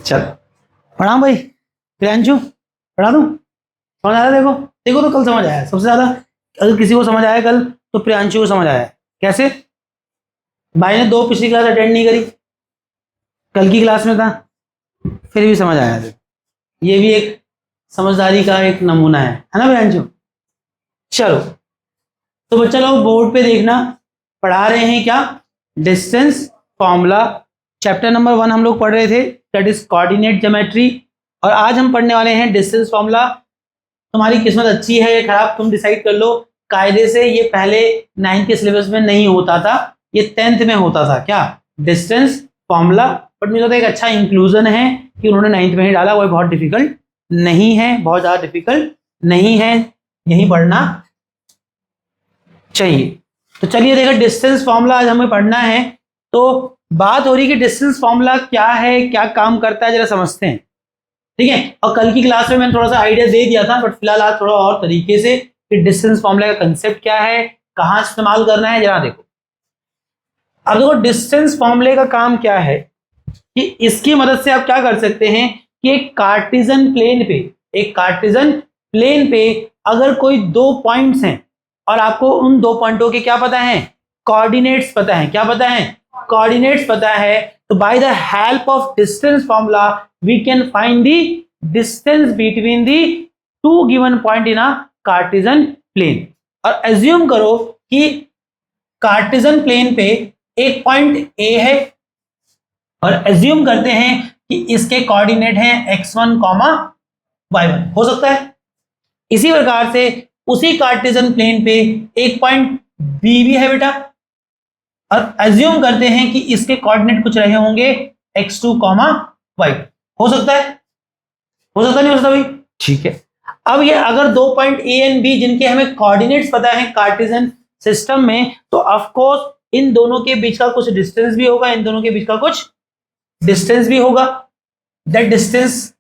चल पढ़ा भाई, प्रियांशु पढ़ा दूं? समझ आया? देखो देखो तो कल समझ आया सबसे ज्यादा। अगर किसी को समझ आया कल तो प्रियांशु को समझ आया। कैसे? भाई ने 2 पिछली क्लास अटेंड नहीं करी, कल की क्लास में था, फिर भी समझ आया। ये भी एक समझदारी का एक नमूना है ना प्रियांशु? चलो तो बच्चा लोग बोर्ड पे देखना, पढ़ा रहे हैं क्या? Distance formula. चैप्टर नंबर 1 हम लोग पढ़ रहे थे, दैट इज कोऑर्डिनेट ज्योमेट्री। और आज हम पढ़ने वाले हैं डिस्टेंस फॉर्मूला। तुम्हारी किस्मत अच्छी है या खराब तुम डिसाइड कर लो। कायदे से ये पहले 9th के सिलेबस में नहीं होता था, ये 10th में होता था। क्या? Distance formula. बट मुझे लगता है एक अच्छा इंक्लूजन है कि उन्होंने 9th में ही डाला। वो बहुत डिफिकल्ट नहीं है, बहुत ज्यादा डिफिकल्ट नहीं है, यही पढ़ना चाहिए। तो चलिए देखो, डिस्टेंस फॉर्मूला आज हमें पढ़ना है। तो बात हो रही कि डिस्टेंस फॉर्मूला क्या है, क्या काम करता है, जरा समझते हैं। ठीक है, और कल की क्लास में मैंने थोड़ा सा आइडिया दे दिया था, बट फिलहाल आज थोड़ा और तरीके से कि डिस्टेंस फॉर्मूला का कंसेप्ट क्या है, कहां इस्तेमाल करना है, जरा देखो। अब देखो डिस्टेंस फॉर्मूले का काम क्या है कि इसकी मदद से आप क्या कर सकते हैं कि एक कार्टेशियन प्लेन पे अगर कोई 2 पॉइंट्स हैं और आपको उन 2 पॉइंटों के क्या पता है? कोऑर्डिनेट्स पता है। क्या पता है? कोऑर्डिनेट्स पता है। तो by the help of distance formula we can find the distance between the 2 given point in a Cartesian plane. और एज्यूम करो कि कार्टेशियन प्लेन पे एक पॉइंट ए है और एज्यूम करते हैं कि इसके कोऑर्डिनेट हैं x1, y1। हो सकता है इसी प्रकार से उसी कार्टेशियन प्लेन पे एक पॉइंट बी भी है बेटा, और एज्यूम करते हैं कि इसके कोऑर्डिनेट कुछ रहे होंगे x2, y2। हो सकता है? हो सकता नहीं हो सकता भाई? ठीक है। अब ये अगर 2 पॉइंट ए एंड बी जिनके हमें कोऑर्डिनेट्स पता है कार्टेशियन सिस्टम में, तो ऑफ कोर्स इन दोनों के बीच का कुछ डिस्टेंस भी होगा, इन दोनों के बीच का कुछ डिस्टेंस भी होगा। That distance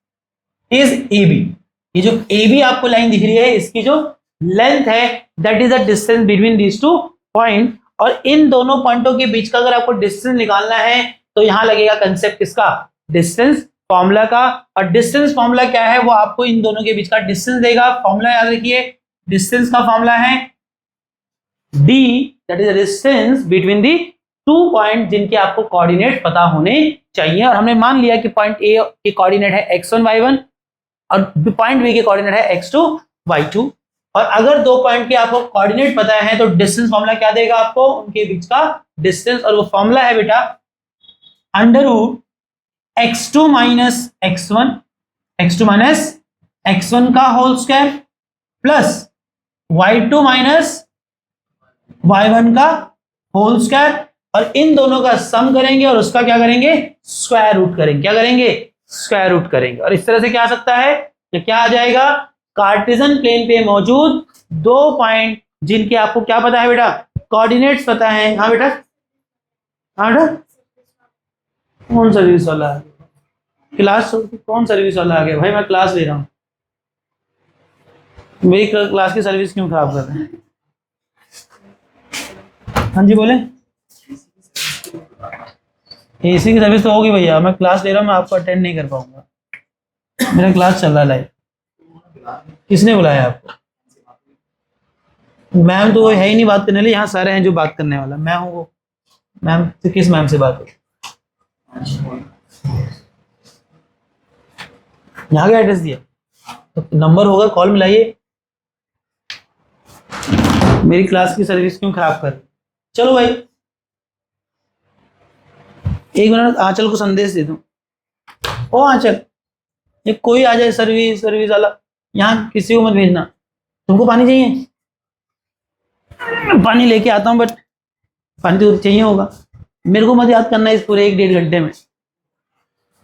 is A B. ये जो ए बी आपको लाइन दिख रही है, इसकी जो लेंथ है that is the distance between these 2 point. और इन दोनों पॉइंटों के बीच का अगर आपको डिस्टेंस निकालना है तो यहां लगेगा कंसेप्ट किसका? डिस्टेंस फॉर्मूला का। और डिस्टेंस फॉर्मूला क्या है? वो आपको इन दोनों के बीच का डिस्टेंस देगा। फॉर्मूला याद रखिए, डिस्टेंस का फॉर्मूला है d, that is the distance between the 2 point जिनके आपको कोऑर्डिनेट पता होने चाहिए। और हमने मान लिया कि पॉइंट ए के कोऑर्डिनेट है x1, y1 और पॉइंट बी के कोऑर्डिनेट है x2, y2। और अगर 2 पॉइंट के आपको कोऑर्डिनेट पता है तो डिस्टेंस फॉर्मूला क्या देगा आपको? उनके बीच का डिस्टेंस। और वो फॉर्मूला है बेटा under root x2 minus x1 का whole square plus y2 minus y1 का होल स्क्वायर। और इन दोनों का सम करेंगे और उसका क्या करेंगे? स्क्वायर रूट करेंगे। क्या करेंगे? स्क्वायर रूट करेंगे। और इस तरह से क्या आ सकता है? तो क्या आ जाएगा? कार्टेशियन प्लेन पे मौजूद 2 पॉइंट जिनके आपको क्या पता है बेटा? कोऑर्डिनेट्स पता है। हाँ बेटा, हाँ बेटा, कौन सर्विस वाला है? क्लास कौन सर्विस वाला आ गया भाई? मैं क्लास ले रहा हूँ, मेरी क्लास की सर्विस क्यों खराब कर रहे हैं? हाँ जी बोले। एसी की सर्विस तो होगी भैया, मैं क्लास ले रहा हूँ, मैं आपको अटेंड नहीं कर पाऊंगा, मेरा क्लास चल रहा है लाइव। किसने बुलाया आपको? मैम तो है ही नहीं बात करने लिए, यहाँ सारे हैं जो बात करने वाला। मैं हूँ वो मैम। तो किस मैम से बात हो? यहाँ का एड्रेस दिया तो नंबर होगा, कॉल मिलाइए। मेरी क्लास की सर्विस क्यों खराब कर? चलो भाई एक मिनट आंचल को संदेश दे दूं। ओ आंचल, ये कोई आ जाए सर्विस वाला, यहाँ किसी को मत भेजना। तुमको पानी चाहिए? पानी लेके आता हूँ, बट पानी तो चाहिए होगा। मेरे को मत याद करना इस पूरे 1-1.5 घंटे में।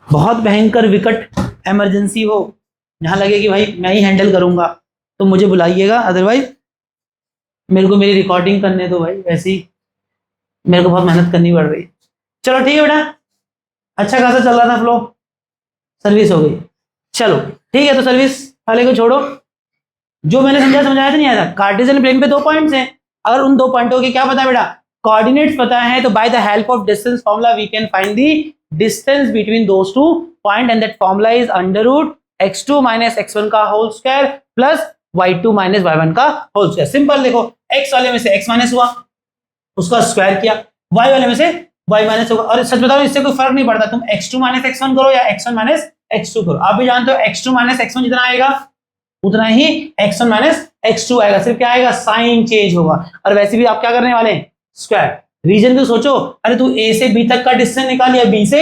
बहुत भयंकर विकट इमरजेंसी हो, जहां लगे कि भाई मैं ही हैंडल करूंगा, तो मुझे बुलाइएगा। अदरवाइज मेरे को मेरी रिकॉर्डिंग करने दो भाई, वैसे ही मेरे को बहुत मेहनत करनी पड़ रही है। चलो ठीक है बेटा, अच्छा खासा चल रहा था फ्लो, सर्विस हो गई। चलो ठीक है, तो सर्विस वाले को छोड़ो। जो मैंने समझाया था नहीं आया था। कार्टेशियन प्लेन पे 2 पॉइंट्स हैं, अगर उन 2 पॉइंटों के क्या पता है बेटा? कोऑर्डिनेट्स पता है, तो by the help of distance formula we can find the distance between those two point and that formula is under root x2 minus x1 का whole square plus y2 minus y1 का whole square. Simple देखो, x वाले में से x minus हुआ, उसका square किया, y वाले में से y माइनस होगा। और सच बताओ इससे कोई फर्क नहीं पड़ता, तुम x2 माइनस x1 करो या x1 माइनस x2 करो, आप भी जानते हो x2 माइनस x1 जितना आएगा उतना ही x1 माइनस x2 आएगा, सिर्फ क्या आएगा, साइन चेंज होगा। और वैसे भी आप क्या करने वाले हैं, स्क्वायर। रीजन को सोचो, अरे तू a से b तक का डिस्टेंस निकाल या b से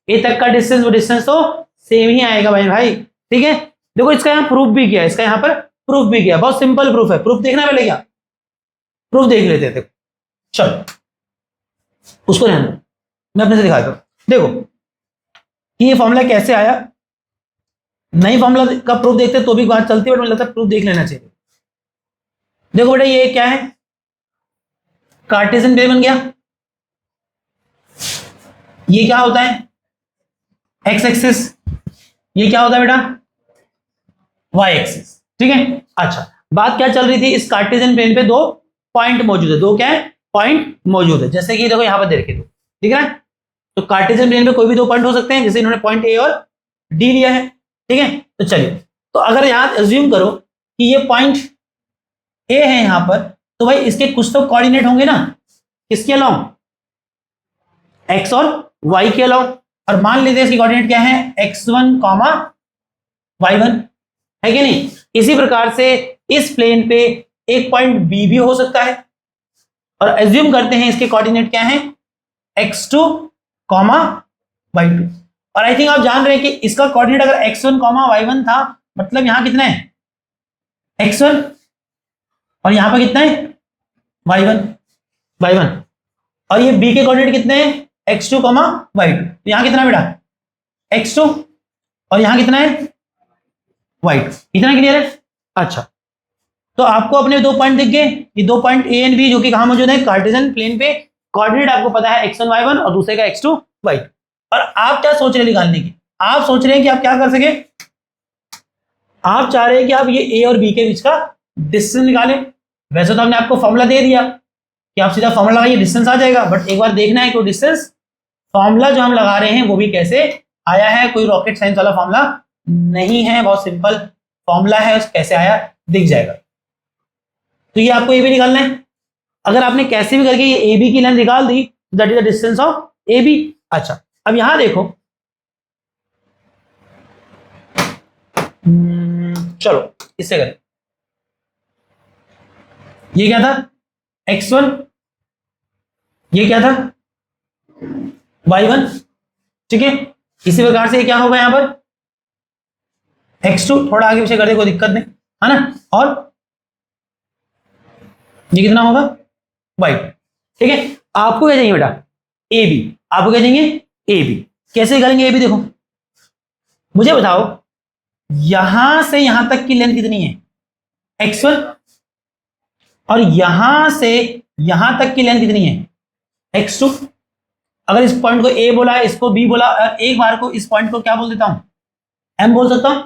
a तक का डिस्टेंस, वो डिस्टेंस तो सेम ही आएगा भाई, ठीक है। देखो इसका यहाँ प्रूफ भी किया, इसका यहाँ पर प्रूफ भी किया, बहुत सिंपल प्रूफ है। प्रूफ देखना पहले, क्या प्रूफ देख लेते हैं। देखो चलो उसको रहने दो, मैं अपने से दिखाता हूं। देखो कि ये फॉर्मूला कैसे आया, नई फॉर्मूला का प्रूफ देखते तो भी बात चलती है, बट मुझे लगता है प्रूफ देख लेना चाहिए। देखो बेटा ये क्या है, कार्टेशियन प्लेन बन गया। ये क्या होता है, एक्स एक्सिस। ये क्या होता है बेटा, वाई एक्सिस, ठीक है। अच्छा, बात क्या चल रही थी, इस कार्टेशियन प्लेन पे दो पॉइंट मौजूद है, दो क्या है, पॉइंट मौजूद है। जैसे कि देखो यहां पर देखे दो, ठीक है। तो कार्टेशियन प्लेन पे कोई भी दो पॉइंट हो सकते हैं, जैसे इन्होंने पॉइंट ए और डी लिया है, ठीक है। तो चलिए, तो अगर यहां एज्यूम करो कि ये पॉइंट ए है यहां पर, तो भाई इसके कुछ तो कोऑर्डिनेट होंगे ना, किसके अलाउ, एक्स और वाई के अलाउ। और मान लीजिए इसकी कोऑर्डिनेट क्या है, x1, y1, है कि नहीं। इसी प्रकार से इस प्लेन पे एक पॉइंट बी भी हो सकता है, और एज्यूम करते हैं इसके कोऑर्डिनेट क्या है, x2, y2। और आई थिंक आप जान रहे हैं कि इसका कोऑर्डिनेट अगर x1, y1 था, मतलब यहां कितना है, x1, और यहां पर कितना है, y1, और ये b के कोऑर्डिनेट कितने हैं, x2, y2। तो यहां कितना बेटा, x2, और यहां कितना है, y2। इतना क्लियर है। अच्छा, तो आपको अपने दो पॉइंट दिख गए, ये दो पॉइंट ए एंड बी, जो कि कहां मौजूद है, कार्टेशियन प्लेन पे। कोऑर्डिनेट आपको पता है x1, y1 और दूसरे का x2, y2। और आप क्या सोच रहे हैं निकालने की, आप सोच रहे हैं कि आप क्या कर सके, आप चाह रहे हैं कि आप ये ए और बी के बीच का डिस्टेंस निकालें। वैसे तो हमने आपको फॉर्मूला दे दिया कि आप सीधा फॉर्मूला लगाइए, डिस्टेंस आ जाएगा, बट एक बार देखना है कि डिस्टेंस फॉर्मूला जो हम लगा रहे हैं वो भी कैसे आया है। कोई रॉकेट साइंस वाला फॉर्मूला नहीं है, बहुत सिंपल फॉर्मूला है, कैसे आया दिख जाएगा। तो ये आपको ए बी निकालना है। अगर आपने कैसे भी करके ये ए बी की लेंथ निकाल दी, that is the distance of A B. अच्छा, अब यहां देखो, चलो इससे करें। ये क्या था, x1, ये क्या था, y1, ठीक है। इसी प्रकार से ये क्या होगा यहां पर, x2, थोड़ा आगे पीछे कर दे, कोई दिक्कत नहीं है ना। और ये कितना होगा, y2, ठीक है। आपको क्या चाहिए बेटा, ए बी। आपको क्या चाहिए, ए बी। कैसे करेंगे ए बी, देखो मुझे बताओ, यहां से यहां तक की लेंथ कितनी है, x1, और यहां से यहां तक की लेंथ कितनी है, x2। अगर इस पॉइंट को ए बोला, इसको बी बोला, और एक बार को इस पॉइंट को क्या बोल देता हूं, एम बोल सकता हूं,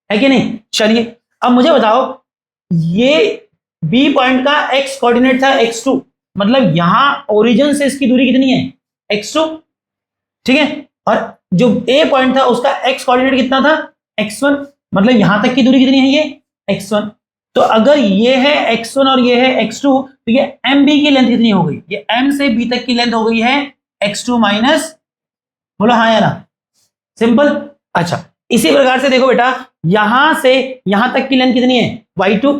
है कि नहीं। चलिए अब मुझे बताओ, ये बी पॉइंट का एक्स कोऑर्डिनेट था x2, मतलब यहां ओरिजिन से इसकी दूरी कितनी है, x2, ठीक है। और जो ए पॉइंट था उसका एक्स कोऑर्डिनेट कितना था, x1, मतलब यहां तक की दूरी कितनी है, ये x1। तो अगर ये है x1 और ये है x2, तो ये एम बी की लेंथ कितनी हो गई, ये एम से बी तक की लेंथ हो गई है x2 माइनस, बोलो हाँ या ना, सिंपल। अच्छा, इसी प्रकार से देखो बेटा, यहां से यहां तक की लेंथ कितनी है, y2,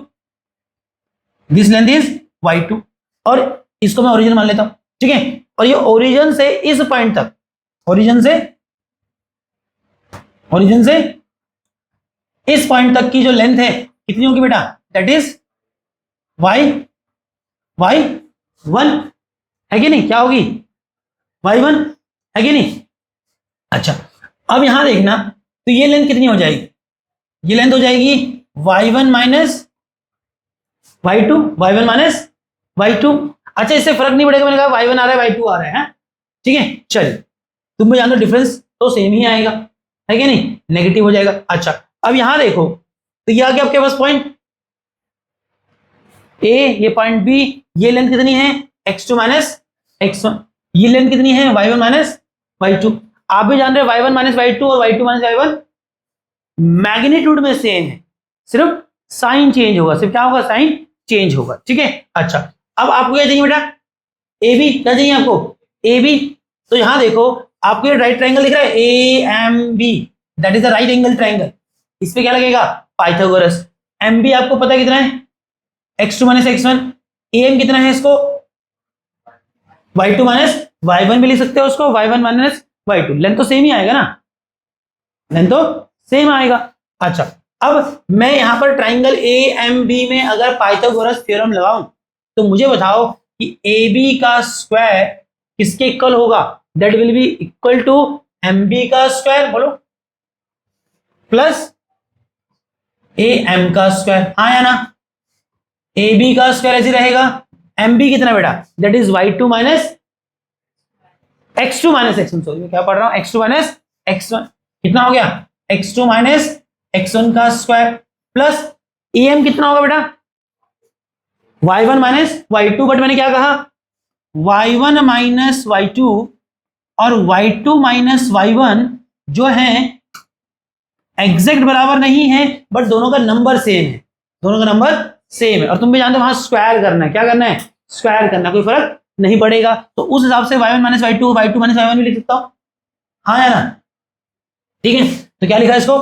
this length is y2, और इसको मैं ओरिजिन मान लेता हूं, ठीक है। और ये ओरिजिन से इस पॉइंट तक, ओरिजिन से इस पॉइंट तक की जो लेंथ है कितनी होगी बेटा, दैट इज y1, है कि नहीं, क्या होगी, y1, है कि नहीं। अच्छा, अब यहां देखना, तो ये लेंथ कितनी हो जाएगी, ये लेंथ हो जाएगी y1 minus y2, y1 minus y2। अच्छा, इससे फर्क नहीं पड़ेगा, मैंने कहा y1 आ रहा है, y2 आ रहा है, ठीक है। चलिए, तुम भी जानते हो डिफरेंस तो सेम ही आएगा, है कि नहीं, नेगेटिव हो जाएगा। अच्छा, अब यहां देखो, तो ये आ गया आपके पास पॉइंट ए, ये पॉइंट बी, ये लेंथ कितनी है, x2 माइनस x1, ये लेंथ कितनी है, y1 माइनस y2। आप भी जान रहे हैं y1 माइनस y2 और y2 माइनस y1 मैग्नीट्यूड में सेम है, सिर्फ साइन चेंज होगा, सिर्फ क्या होगा, साइन चेंज होगा, ठीक है। अच्छा, अब आपको क्या चाहिए बेटा, ए बी, क्या चाहिए आपको, ए बी। तो यहां देखो आपको ये राइट ट्रायंगल दिख रहा है A M B, that is the right angle triangle. इस पे क्या लगेगा, पाइथागोरस। एम बी आपको पता है कितना है, x2 minus x1। A M कितना है इसको, y2 माइनस y1 भी लिख सकते हो उसको, y1 माइनस y2। लेंथ तो सेम ही आएगा ना, लेंथ तो सेम आएगा। अच्छा, अब मैं यहां पर ट्राइंगल ए एम बी में अगर पाइथागोरस थ्योरम लगाऊं तो मुझे बताओ कि ए बी का स्क्वायर किसके इक्वल होगा, that will be equal to M B का स्क्वायर, बोलो, प्लस ए एम का स्क्वायर, हाँ या ना। ए बी का स्क्वायर ऐसे रहेगा, एम बी कितना बेटा, that is y2 minus x2 minus x1, sorry क्या पढ़ रहा हूं, x2 माइनस x1 कितना हो गया, x2 माइनस x1 का स्क्वायर, प्लस em कितना होगा बेटा, y1 माइनस y2, बट मैंने क्या कहा, y1 माइनस y2 और y2 माइनस y1 जो है एग्जैक्ट बराबर नहीं है, बट दोनों का नंबर सेम है, दोनों का नंबर सेम है। और तुम भी जानते हो वहां स्क्वायर करना है, क्या करना है, स्क्वायर करना, कोई फर्क नहीं पड़ेगा। तो उस हिसाब से y1 minus y2 y2 minus y1 भी लिख सकता हूं, हाँ या ना, ठीक है। तो क्या लिखा है इसको,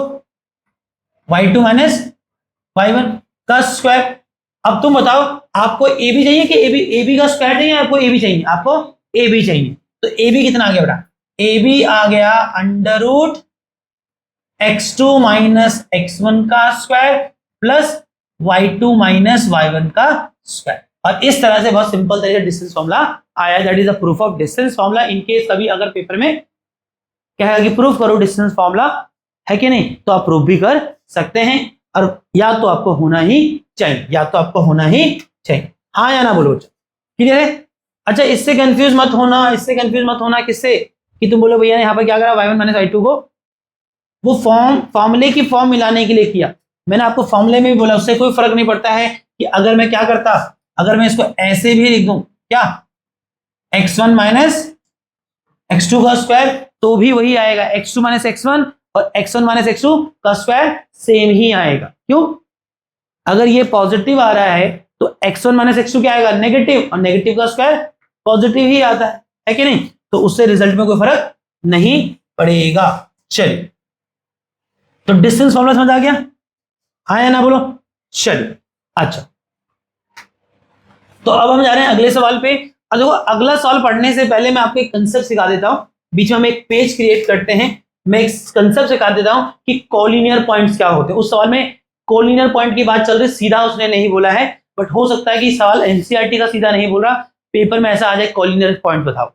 y2 माइनस y1 का स्क्वायर। अब तुम बताओ आपको ए बी चाहिए कि ए बी का स्क्वायर चाहिए, आपको ए बी चाहिए, आपको ए बी चाहिए। तो ए बी कितना आ गया बेटा, ए बी आ गया under root x2 minus x1 का square plus y2 minus y1 का स्क्वायर। और इस तरह से बहुत सिंपल तरीके डिस्टेंस फॉर्मूला आया, that is a proof of distance formula. In case कभी अगर पेपर में कहेगा कि प्रूफ करो डिस्टेंस फॉर्मूला है कि नहीं, तो आप प्रूफ भी कर सकते हैं, और या तो आपको होना ही चाहिए, या तो आपको होना ही चाहिए, हाँ या ना बोलो, क्लियर है। अच्छा, इससे कंफ्यूज मत होना, इससे कंफ्यूज मत होना किससे, कि तुम बोलो भैया यहाँ पर क्या करा, y1 माइनस y2 को वो फॉर्मूले की फॉर्म मिलाने के लिए किया। मैंने आपको फॉर्मूले में भी बोला उससे कोई फर्क नहीं पड़ता है कि अगर मैं क्या करता, अगर मैं इसको ऐसे भी लिख दूं, क्या x1 माइनस x2 का स्क्वायर, तो भी वही आएगा, x2 माइनस x1 और x1 माइनस x2 का स्क्वायर सेम ही आएगा। क्यों, अगर ये पॉजिटिव आ रहा है तो x1 माइनस x2 क्या आएगा, नेगेटिव, और नेगेटिव का स्क्वायर पॉजिटिव ही आता है कि नहीं, तो उससे रिजल्ट में कोई फर्क नहीं पड़ेगा। चलिए, तो डिस्टेंस फॉर्मूला समझ आ गया, हाँ या ना बोलो, चलिए। अच्छा, तो अब हम जा रहे हैं अगले सवाल पे। अब देखो, अगला सवाल पढ़ने से पहले मैं आपको एक कंसेप्ट सिखा देता हूं, बीच में हम एक पेज क्रिएट करते हैं, मैं एक कंसेप्ट सिखा देता हूं कि कोलिनियर पॉइंट्स क्या होते हैं। उस सवाल में कोलिनियर पॉइंट की बात चल रही, सीधा उसने नहीं बोला है, बट हो सकता है कि सवाल एनसीईआरटी का सीधा नहीं बोल रहा, पेपर में ऐसा आ जाए कोलिनियर पॉइंट बताओ,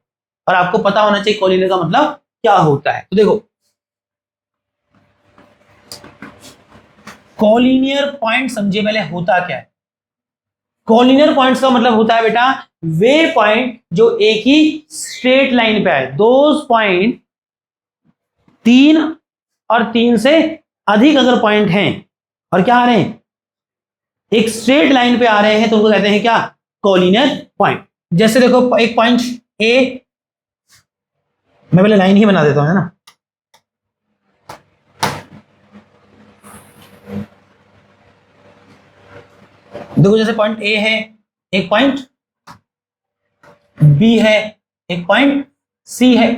और आपको पता होना चाहिए कोलिनियर का मतलब क्या होता है। तो देखो, कोलिनियर पॉइंट समझिए पहले होता क्या है। कोलिनियर पॉइंट्स का मतलब होता है बेटा वे पॉइंट जो एक ही स्ट्रेट लाइन पे आए, दोज पॉइंट 3 और 3 से अधिक अगर पॉइंट हैं और क्या आ रहे हैं, एक स्ट्रेट लाइन पे आ रहे हैं, तो उनको कहते हैं क्या, कोलिनियर पॉइंट। जैसे देखो एक पॉइंट ए, मैं पहले लाइन ही बना देता हूं, है ना, देखो जैसे पॉइंट ए है, एक पॉइंट बी है, एक पॉइंट सी है।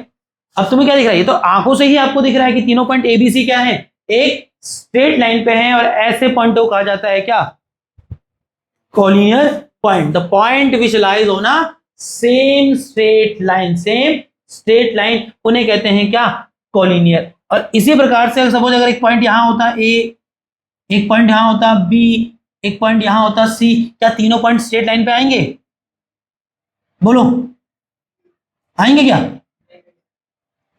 अब तुम्हें क्या दिख रहा है, ये तो आंखों से ही आपको दिख रहा है कि तीनों पॉइंट ए बी सी क्या है, एक स्ट्रेट लाइन पे हैं, और ऐसे पॉइंटों को कहा जाता है क्या, collinear point. The point which lies on a same straight line, same straight line, उन्हें कहते हैं क्या, कोलिनियर। और इसी प्रकार से सपोज अगर एक पॉइंट यहां होता ए, एक पॉइंट यहां होता बी, एक पॉइंट यहां होता सी, क्या तीनों पॉइंट स्ट्रेट लाइन पे आएंगे, बोलो आएंगे क्या,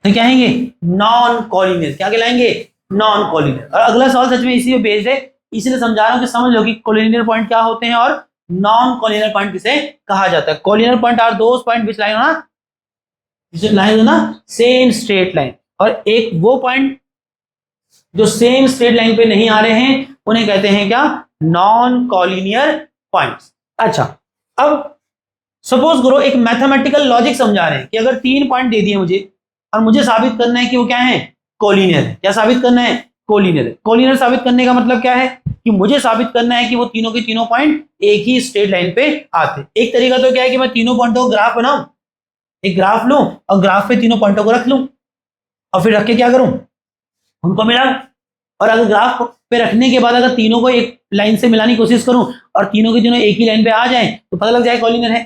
तो क्या आएंगे, नॉन कोलिनियर, क्या कहलाएंगे, नॉन कोलिनियर। और अगला सवाल सच में इसी में बेस्ड है, इसलिए समझा रहा हूं कि समझ लो कि कोलिनियर पॉइंट क्या होते हैं और नॉन कोलिनियर पॉइंट किसे कहा जाता है। Collinear point are those point which line on ना सेम स्ट्रेट लाइन, और एक वो पॉइंट जो सेम स्ट्रेट लाइन पे नहीं आ रहे हैं उन्हें कहते हैं क्या, नॉन कोलिनियर पॉइंट्स। अच्छा, अब सपोज करो एक मैथमेटिकल लॉजिक समझा रहे हैं कि अगर 3 पॉइंट दे दिए मुझे, और मुझे साबित करना है कि वो क्या है, कोलिनियर है। क्या साबित करना है, कोलिनियर है। कोलिनियर साबित करने का मतलब क्या है कि मुझे साबित करना है कि वो तीनों के तीनों पॉइंट एक ही स्ट्रेट लाइन पे आते। एक तरीका तो क्या है कि मैं तीनों पॉइंटों को ग्राफ बनाऊं, एक ग्राफ लूं और ग्राफ पे तीनों पॉइंटों को रख लूं और फिर रख के क्या करूं, उनको मिलाऊं। और अगर ग्राफ पे रखने के बाद अगर तीनों को एक लाइन से मिलाने की कोशिश करूं और तीनों के तीनों एक ही लाइन पे आ जाएं तो पता लग जाए कोलिनियर है।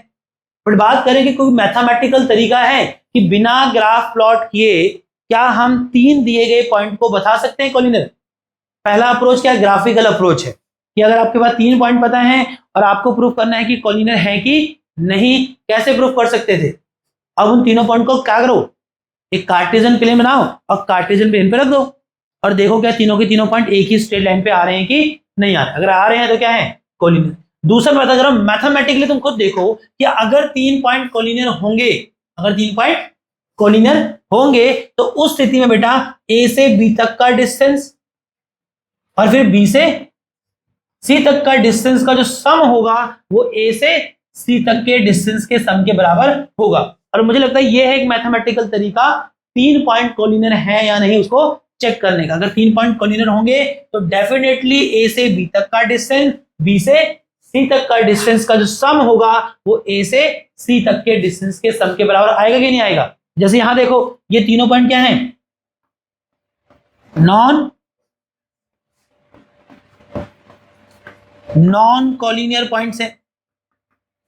बट बात करें कि कोई मैथमेटिकल तरीका है कि बिना ग्राफ प्लॉट किए क्या हम तीन दिए गए पॉइंट को बता सकते हैं कोलिनियर। पहला अप्रोच क्या है, ग्राफिकल अप्रोच है कि अगर आपके पास तीन पॉइंट पता है और आपको प्रूफ करना है कि कोलिनियर है कि नहीं, कैसे प्रूफ कर सकते थे। अब उन तीनों पॉइंट को क्या करो, एक कार्टेशियन प्लेन बनाओ और कार्टेशियन प्लेन पे रख दो और देखो क्या तीनों के तीनों पॉइंट एक ही स्ट्रेट लाइन पे आ रहे हैं कि नहीं आ रहे। अगर आ रहे हैं तो क्या है, कोलिनियर। दूसरा बात, अगर मैथमेटिकली तुम खुद देखो कि अगर तीन पॉइंट कोलिनियर होंगे, अगर तीन पॉइंट कोलिनियर होंगे तो उस स्थिति में बेटा ए से बी तक का डिस्टेंस और फिर बी से सी तक का डिस्टेंस का जो सम होगा वो ए से सी तक के डिस्टेंस के सम के बराबर होगा। और मुझे लगता है ये है एक मैथमेटिकल तरीका तीन पॉइंट कोलिनियर है या नहीं उसको चेक करने का। अगर तीन पॉइंट कोलिनियर होंगे तो डेफिनेटली ए से बी तक का डिस्टेंस, बी से सी तक का डिस्टेंस का जो सम होगा वो ए से सी तक के डिस्टेंस के सम के बराबर आएगा कि नहीं आएगा। जैसे यहां देखो ये तीनों पॉइंट क्या हैं, नॉन कोलिनियर पॉइंट्स हैं।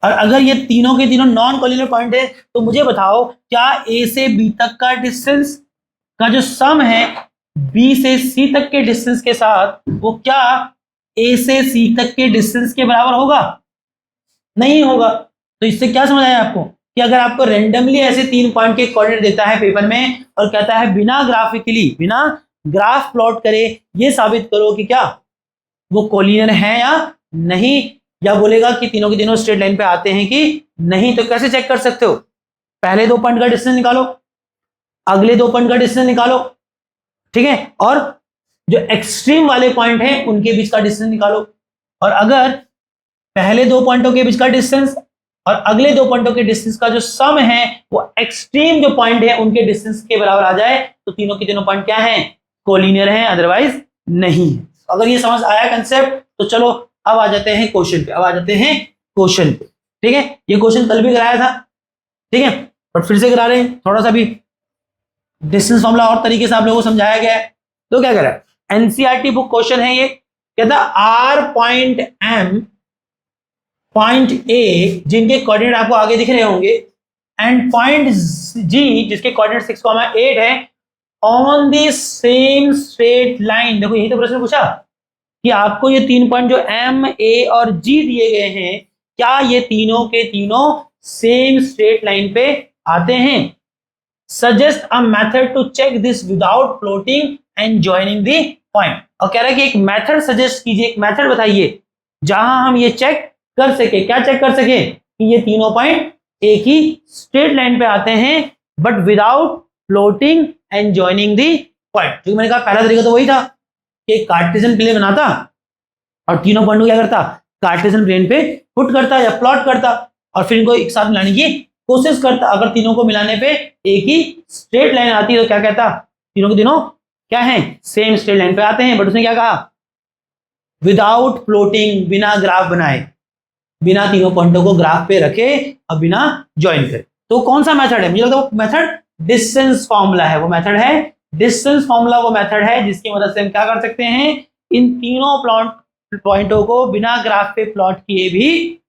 और अगर ये तीनों के तीनों नॉन कोलिनियर पॉइंट है तो मुझे बताओ क्या ए से बी तक का डिस्टेंस का जो सम है बी से सी तक के डिस्टेंस के साथ वो क्या ए से सी तक के डिस्टेंस के बराबर होगा, नहीं होगा। तो इससे क्या समझ आया आपको कि अगर आपको रेंडमली ऐसे तीन पॉइंट के कोऑर्डिनेट देता है पेपर में और कहता है बिना ग्राफिकली, बिना ग्राफ प्लॉट करे ये साबित करो कि क्या वो कोलिनियर है या नहीं, या बोलेगा कि तीनों के तीनों स्ट्रेट लाइन पे आते हैं कि नहीं, तो कैसे चेक कर सकते हो, पहले दो पॉइंट का डिस्टेंस निकालो, अगले दो पॉइंट का डिस्टेंस निकालो, ठीक है, और जो एक्सट्रीम वाले पॉइंट हैं उनके बीच का डिस्टेंस निकालो। और अगर पहले दो पॉइंटों के बीच का डिस्टेंस और अगले दो पॉइंटों के डिस्टेंस का जो सम है वो एक्सट्रीम जो पॉइंट है उनके डिस्टेंस के बराबर आ जाए तो तीनों के तीनों पॉइंट क्या हैं, कोलिनियर हैं, अदरवाइज नहीं। अगर ये समझ आया कंसेप्ट तो चलो अब आ जाते हैं क्वेश्चन पे, अब आ जाते हैं क्वेश्चन पे, ठीक है। ये क्वेश्चन कल भी कराया था, ठीक है, बट फिर से करा रहे हैं, थोड़ा सा भी डिस्टेंस फॉर्मूला और तरीके से आप लोगों को समझाया गया है। तो क्या करा, एनसीईआरटी बुक क्वेश्चन है ये, कहता आर पॉइंट एम पॉइंट ए जिनके कोऑर्डिनेट आपको आगे दिख रहे होंगे एंड पॉइंट जी जिसके कोऑर्डिनेट 6,8 है on the same straight line. देखो यही तो प्रश्न पूछा कि आपको ये तीन पॉइंट जो एम ए और जी दिए गए हैं क्या ये तीनों के तीनों सेम स्ट्रेट लाइन पे आते हैं। Suggest a method to check this without plotting and joining the point. और कह रहा है कि एक मेथड सजेस्ट कीजिए, एक मेथड बताइए जहां हम ये चेक कर सके, क्या चेक कर सके कि ये तीनों पॉइंट एक ही स्ट्रेट लाइन पे आते हैं but without plotting and joining the point. क्योंकि मैंने कहा पहला तरीका तो वही था कि कार्टेशियन प्लेन बनाता और तीनों पॉइंट को क्या करता, कार्टेशियन प्लेन पे पुट करता या प्लॉट करता और फिर इनको एक साथ मिलाने की कोशिश करता। अगर तीनों को मिलाने पे एक ही स्ट्रेट लाइन आती है तो क्या कहता, तीनों के तीनों क्या है, सेम स्ट्रेट लाइन पे आते हैं। बट उसने क्या कहा, विदाउट प्लॉटिंग, बिना ग्राफ बनाए, बिना तीनों पॉइंटों को ग्राफ पे रखे और बिना ज्वाइन करे। तो कौन सा मेथड है, मुझे लगता है वो मेथड डिस्टेंस फॉर्मूला है। वो मेथड है डिस्टेंस फॉर्मूला, वो मेथड है जिसकी मदद से हम क्या कर सकते हैं, इन तीनों पॉइंटों को बिना ग्राफ पे प्लॉट किए भी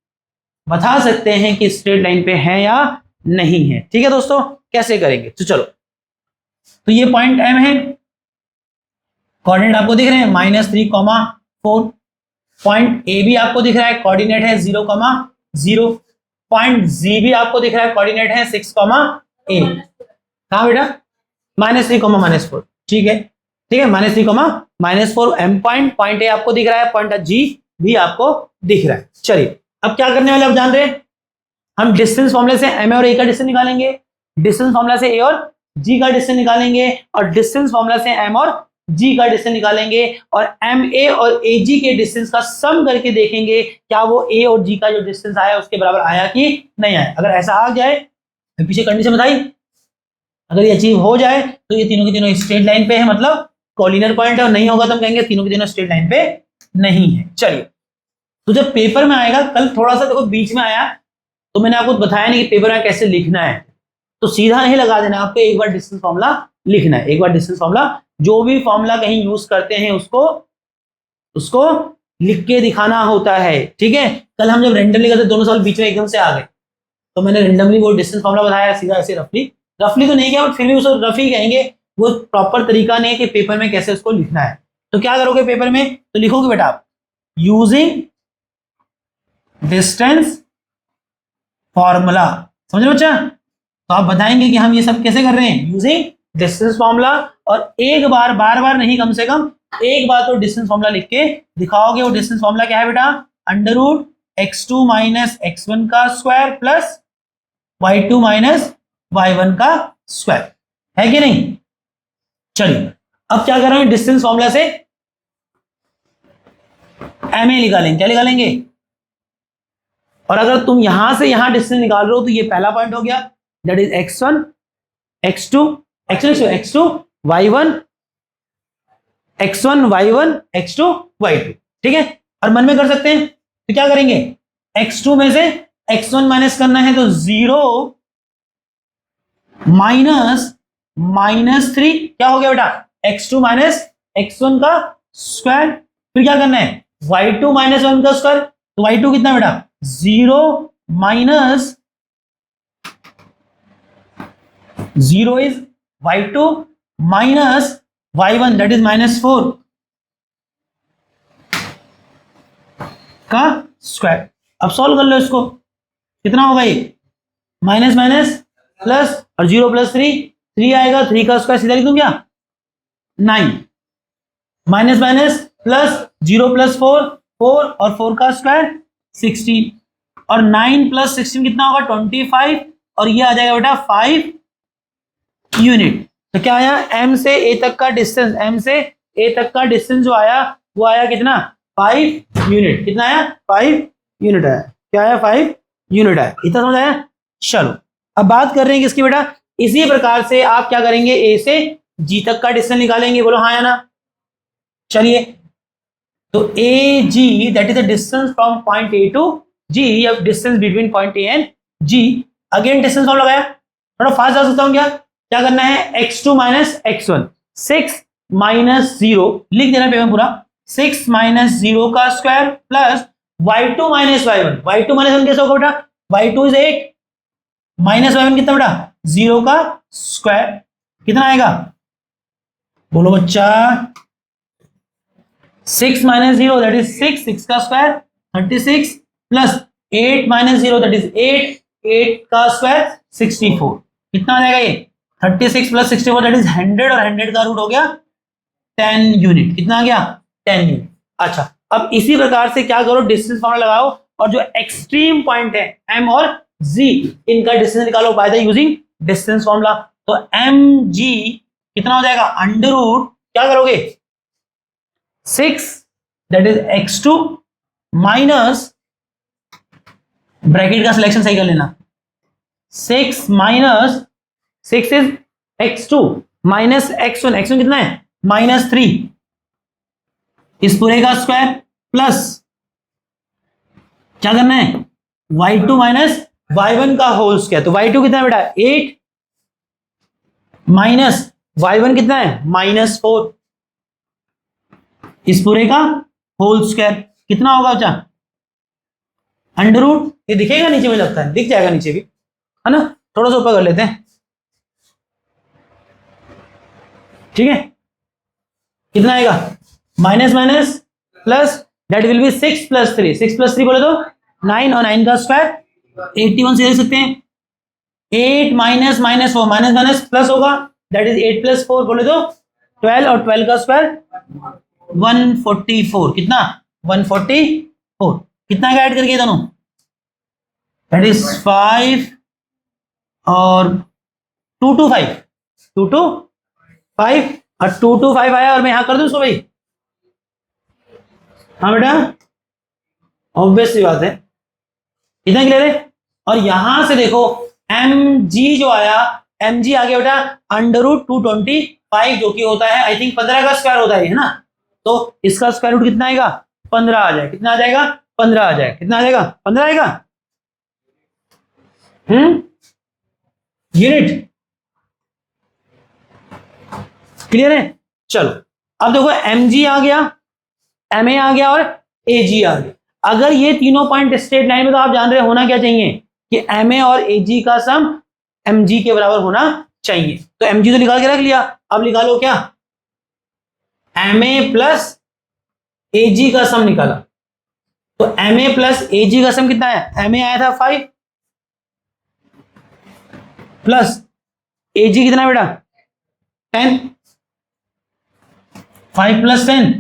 बता सकते हैं कि स्ट्रेट लाइन पे है या नहीं है। ठीक है दोस्तों, कैसे करेंगे तो चलो। तो ये पॉइंट एम है, कोऑर्डिनेट आपको दिख रहे हैं -3,4। पॉइंट ए भी आपको दिख रहा है, कोऑर्डिनेट है 0,0। पॉइंट जी भी आपको दिख रहा है, कोऑर्डिनेट है 6,8। कहां बेटा, -3,-4। ठीक है, ठीक है, -3,-4 एम पॉइंट ए आपको दिख रहा है, पॉइंट जी भी आपको दिख रहा है। चलिए अब क्या करने वाले, आप जान रहे हैं हम डिस्टेंस फॉर्मूले से एम और ए का डिस्टेंस निकालेंगे, डिस्टेंस फॉर्मूला से ए और जी का डिस्टेंस निकालेंगे और डिस्टेंस फॉर्मूला से एम और जी का डिस्टेंस निकालेंगे और एम ए और ए जी के डिस्टेंस का सम करके देखेंगे क्या वो ए और जी का जो डिस्टेंस आया उसके बराबर आया कि नहीं आया। अगर ऐसा आ जाए, पीछे कंडीशन बताई, अगर ये अचीव हो जाए तो ये तीनों की तीनों स्ट्रेट लाइन पे है, मतलब कॉलिनर पॉइंट है, और नहीं होगा तो हम कहेंगे तीनों की तीनों स्ट्रेट लाइन पे नहीं है। चलिए, तो जब पेपर में आएगा, कल थोड़ा सा देखो बीच में आया तो मैंने आपको बताया नहीं कि पेपर में कैसे लिखना है, तो सीधा नहीं लगा देना, आपको एक बार डिस्टेंस फॉर्मूला लिखना है। एक बार डिस्टेंस फॉर्मूला, जो भी फॉर्मूला कहीं यूज करते हैं उसको लिख के दिखाना होता है, ठीक है। कल हम जब रेंडमली करते दोनों सवाल बीच में एकदम से आ गए, तो मैंने रेंडमली वो डिस्टेंस फॉर्मूला बताया सीधा ऐसे रफली तो नहीं किया, बट फिर भी उसको रफ ही कहेंगे, वो प्रॉपर तरीका नहीं है कि पेपर में कैसे उसको लिखना है। तो क्या करोगे पेपर में, तो लिखोगे बेटा आप यूजिंग डिस्टेंस फॉर्मूला, समझ रहे बच्चा। तो आप बताएंगे कि हम ये सब कैसे कर रहे हैं, यूजिंग डिस्टेंस फॉर्मूला, और एक बार, बार बार नहीं, कम से कम एक बार तो डिस्टेंस फॉर्मूला लिख के दिखाओगे। वो डिस्टेंस फॉर्मूला क्या है बेटा, under root x2 minus x1 का square plus y2 minus y1 का स्क्वायर, है कि नहीं। चलिए, अब क्या कर रहे हैं, डिस्टेंस फॉर्मूला से ma निकालेंगे। क्या निकालेंगे, और अगर तुम यहां से यहां डिस्टेंस निकाल रहे हो तो ये पहला पॉइंट हो गया, that is x1 x2 x2 y1 x1 y1 x2 y2, ठीक है। और मन में कर सकते हैं, तो क्या करेंगे, x2 में से x1 माइनस करना है तो 0 माइनस 3, क्या हो गया बेटा, x2 माइनस x1 का स्क्वायर। फिर क्या करना है, y2 माइनस 1 का स्क्वायर, तो y2 कितना बेटा, 0 minus 0 is y2 minus y1 that is -4 का स्क्वायर। अब सॉल्व कर लो इसको, कितना होगा ये, माइनस माइनस प्लस, और 0 प्लस 3 आएगा, 3 का स्क्वायर सीधा लिख दूं क्या, 9 माइनस माइनस प्लस 0 प्लस 4 और 4 का स्क्वायर 16, और 9 प्लस 16 कितना होगा 25, और ये आ जाएगा बेटा 5 यूनिट। तो क्या आया, m से a तक का डिस्टेंस, m से a तक का डिस्टेंस जो आया वो आया कितना, 5 यूनिट। कितना आया, 5 यूनिट आया। क्या आया, 5 यूनिट आया। इतना समझ आया। चलो, अब बात कर रहे हैं किसकी बेटा, इसी प्रकार से आप क्या करेंगे, a से g तक का डिस्टेंस निकालेंगे, बोलो हाँ या ना। चलिए, तो A G that is the distance from point A to G, अब distance between point A and G. Again distance form लगाया, थोड़ा फास्ट जा सकता हूं क्या करना है, x2 माइनस x1, 6 माइनस 0 लिख देना पेपर पूरा, 6 माइनस 0 का square plus y2 minus y1, y2 minus 1 कैसे होगा बेटा, y2 इज 8 माइनस y1 कितना बेटा, 0 का स्क्वायर, कितना आएगा, बोलो बच्चा, 6 माइनस 0 दैट इज 6 का square 36 plus 8 minus 0 that is 8 का स्क्वायर 64, कितना आ जाएगा ये, 36 प्लस 64 दैट इज 100, और 100 का रूट हो गया 10 यूनिट। कितना आ गया, 10 यूनिट। अच्छा, अब इसी प्रकार से क्या करो, डिस्टेंस फॉर्मूला लगाओ, और जो एक्सट्रीम पॉइंट है m और z, इनका डिस्टेंस निकालो by the using distance formula. तो mg कितना हो जाएगा, अंडर रूट, क्या करोगे, 6 that is x2 minus, bracket का सिलेक्शन सही कर लेना, 6 minus 6 is x2 minus x1 कितना है, -3, इस पूरे का स्क्वायर प्लस क्या करना है, y2 माइनस y1 का होल स्क्वायर। तो y2 कितना है बेटा, 8 माइनस y1 कितना है, -4, इस पूरे का होल स्क्वायर कितना होगा बच्चा, अंडर रूट, ये दिखेगा नीचे में, लगता है दिख जाएगा नीचे भी, है ना, थोड़ा सा ऊपर कर लेते हैं, ठीक है। कितना आएगा, minus minus plus, that will B 6 plus 3, 6 plus 3 बोले तो 9, और 9 का स्क्वायर 81 से देख सकते हैं, 8 minus minus 4 minus minus plus होगा, दैट इज 8 प्लस 4 बोले तो 12, और 12 का स्क्वायर 144, कितना 144, कितना का ऐड करके दोनों, दैट इज 5 और 2 to 5 2 to 5, और 2 to 5 आया, और मैं यहां कर दूं उसको भाई, हाँ बेटा, ऑब्वियस सी बात है, इतना क्लियर है। और यहां से देखो mg जो आया mg आ गया बेटा √225 जो कि होता है आई थिंक 15 का स्क्वायर होता है ना, तो इसका स्क्वायर रूट कितना आएगा 15 आ जाएगा। कितना आ जाएगा 15 आ जाएगा। कितना आ जाएगा 15 आएगा यूनिट। क्लियर है। चलो अब देखो mg आ गया, ma आ गया और ag आ गया। अगर ये तीनों पॉइंट स्ट्रेट लाइन में तो आप जान रहे होना क्या चाहिए कि ma और ag का सम mg के बराबर होना चाहिए। तो mg तो निकाल के रख लिया, अब निकालो क्या ma प्लस ag का सम निकाला। तो ma प्लस ag का सम कितना है, ma आया था 5 प्लस ag कितना बेटा 10, 5 प्लस 10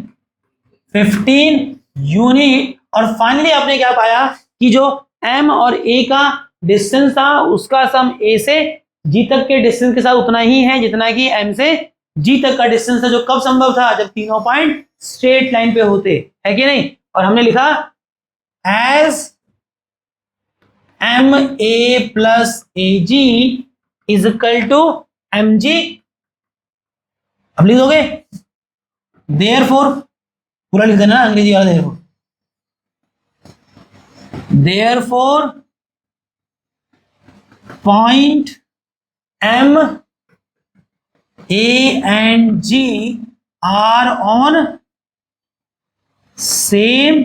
15 यूनिट। और फाइनली आपने क्या पाया कि जो m और a का डिस्टेंस था उसका सम a से g तक के डिस्टेंस के साथ उतना ही है जितना कि m से g तक का डिस्टेंस था, जो कब संभव था जब तीनों पॉइंट स्ट्रेट लाइन पे होते, है कि नहीं। और हमने लिखा as ma plus ag is equal to mg। अब लिख दोगे देयरफॉर, पूरा लिख देना अंग्रेजी वाला therefore point m a and g are on same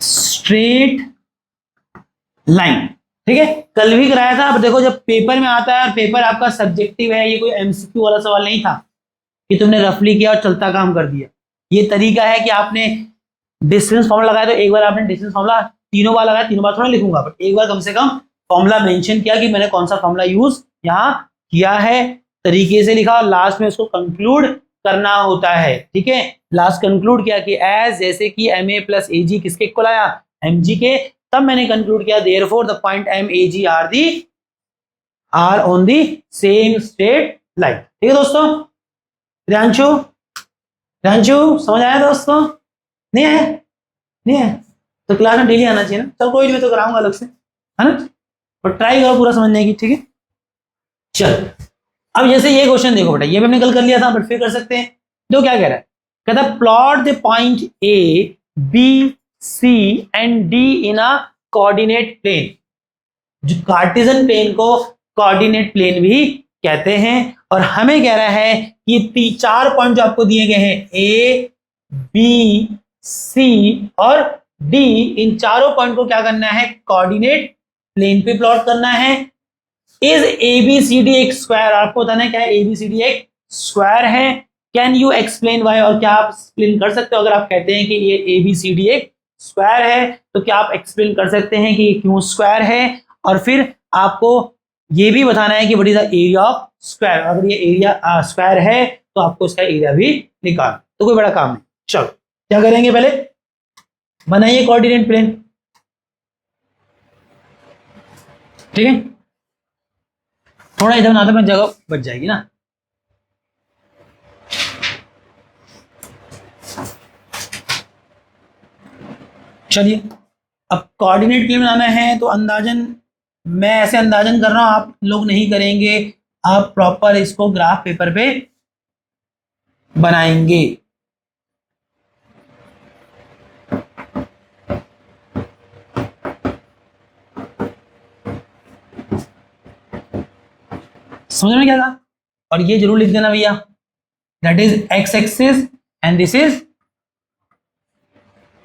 straight line। ठीक है, कल भी कराया था। अब देखो जब पेपर में आता है और पेपर आपका सब्जेक्टिव है, ये कोई एमसीक्यू वाला सवाल नहीं था कि तुमने रफली किया और चलता काम कर दिया। ये तरीका है कि आपने डिस्टेंस फॉर्मूला लगाया तो एक बार आपने डिस्टेंस फॉर्मूला तीनों बार लगाया, तीनों बार थोड़ा लिखूंगा बट एक बार कम से कम फॉर्मूला मेंशन किया कि मैंने कौन सा फॉर्मूला यूज यहाँ किया है, तरीके से लिखा और लास्ट में उसको कंक्लूड करना होता है। ठीक है, लास्ट कंक्लूड किया कि एज जैसे कि ma प्लस एजी किसके इक्वल आया mg के, तब मैंने कंक्लूड किया therefore the point m a g are on the same straight line. ठीक है दोस्तों, प्रियांशु समझ आया दोस्तों? नहीं है, नहीं है तो क्लास में डेली आना चाहिए ना। चल कोई नहीं, मैं तो कराऊंगा अलग से, है ना, पर ट्राई करो पूरा समझने की। ठीक है, चल अब जैसे ये क्वेश्चन देखो बेटा, ये भी हमने कल कर लिया था बट फिर कर सकते हैं। जो क्या कह रहा है, कहता है plot the point A B C and D in a coordinate plane. जो कार्टेशियन प्लेन को कोऑर्डिनेट प्लेन भी कहते हैं। और हमें कह रहा है कि 4 पॉइंट जो आपको दिए गए हैं ए बी सी और डी, इन चारों पॉइंट को क्या करना है, कोऑर्डिनेट प्लेन पे प्लॉट करना है। इज एबीसीडी एक स्क्वायर, आपको बताना है क्या है एबीसीडी एक स्क्वायर है। कैन यू एक्सप्लेन वाई, और क्या आप एक्सप्लेन कर सकते हो अगर आप कहते हैं कि ये एबीसीडी एक स्क्वायर है तो क्या आप एक्सप्लेन कर सकते हैं कि ये क्यों स्क्वायर है। और फिर आपको ये भी बताना है कि what is the area of square. अगर ये एरिया स्क्वायर है तो आपको इसका एरिया भी निकालना, तो कोई बड़ा काम नहीं। चलो क्या करेंगे, पहले बनाइए कोऑर्डिनेट प्लेन। ठीक है, थोड़ा इधर बनाते में जगह बच जाएगी ना। चलिए अब कोऑर्डिनेट प्लेन बनाना है तो अंदाजन मैं ऐसे अंदाजन कर रहा हूं, आप लोग नहीं करेंगे, आप प्रॉपर इसको ग्राफ पेपर पे बनाएंगे। समझ में क्या था? और ये जरूर लिख देना भैया, that is X axis and this is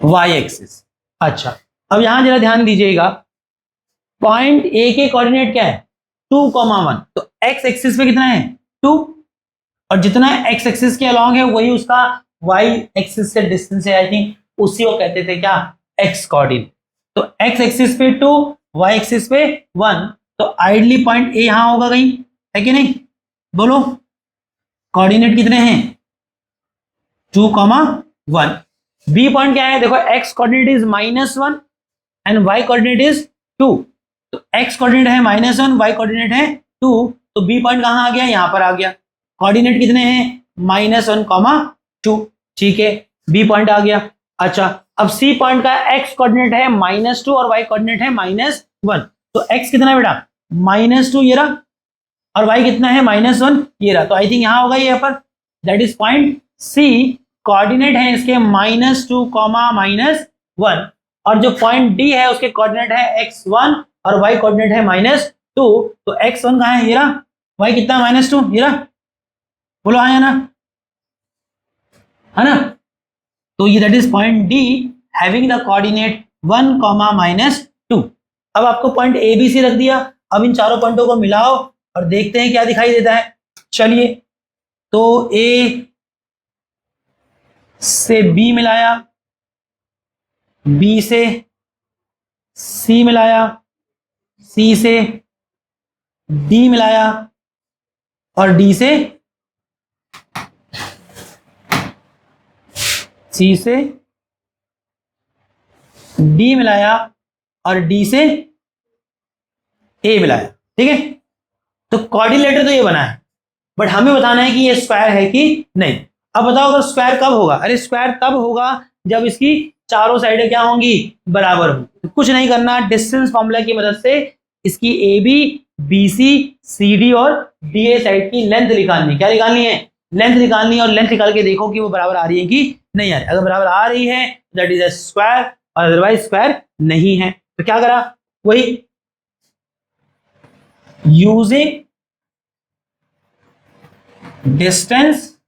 Y axis. अच्छा अब यहां जरा ध्यान दीजिएगा, पॉइंट ए के कोऑर्डिनेट क्या है 2,1, तो एक्स एक्सिस पे कितना है 2, और जितना एक्स एक्सिस के अलॉन्ग है वही उसका वाई एक्सिस से डिस्टेंस है। आई थिंक उसी को कहते थे क्या, एक्स कोऑर्डिनेट। तो एक्स एक्सिस पे 2, वाई एक्सिस पे 1, तो आइडली पॉइंट ए यहां होगा कहीं, है कि नहीं? बोलो कोऑर्डिनेट कितने हैं 2,1। बी पॉइंट क्या है, देखो X coordinate is -1 and Y coordinate is 2, तो एक्स कोऑर्डिनेट है -1, वाई कोऑर्डिनेट है 2, तो बी पॉइंट कहां आ गया, यहां पर आ गया। कोऑर्डिनेट कितने हैं -1, 2, ठीक है, बी पॉइंट आ गया। अच्छा अब सी पॉइंट का एक्स कोऑर्डिनेट है -2 और वाई कोऑर्डिनेट है -1, तो एक्स कितना है बेटा -2 ये रहा, और y कितना है -1 ये रहा। तो आई थिंक यहाँ होगा ये पर, that is point C. Coordinate है इसके -2, -1, और जो पॉइंट डी है उसके कोऑर्डिनेट है x1 और y कोऑर्डिनेट है -2। तो x1 कहाँ है, ये रहा, y कितना है -2 ये रहा, बोलो हाँ या ना, है ना। तो ये that is point D having the coordinate 1, -2। अब आपको पॉइंट ए बी सी रख दिया। अब इन चारों पॉइंटों को मिलाओ और देखते हैं क्या दिखाई देता है। चलिए, तो ए से बी मिलाया, बी से सी मिलाया, सी से डी मिलाया, और डी से सी से डी मिलाया, और डी से ए मिलाया। ठीक है, तो कोऑर्डिनेटर तो ये बना है, बट हमें बताना है कि ये स्क्वायर है कि नहीं। अब बताओ अगर स्क्वायर कब होगा? अरे स्क्वायर तब होगा जब इसकी चारों साइडें क्या होंगी, बराबर होंगी। तो कुछ नहीं करना, डिस्टेंस फॉर्मूला की मदद से इसकी A B, B C, C D और डी ए साइड की लेंथ निकालनी। क्या निकालनी है? लेंथ निकालनी है। और लेंथ निकाल के देखो कि वो बराबर आ रही है कि नहीं आ रही। अगर बराबर आ रही है दैट इज अ स्क्वायर, और अदरवाइज स्क्वायर नहीं है। तो क्या करा, वही using distance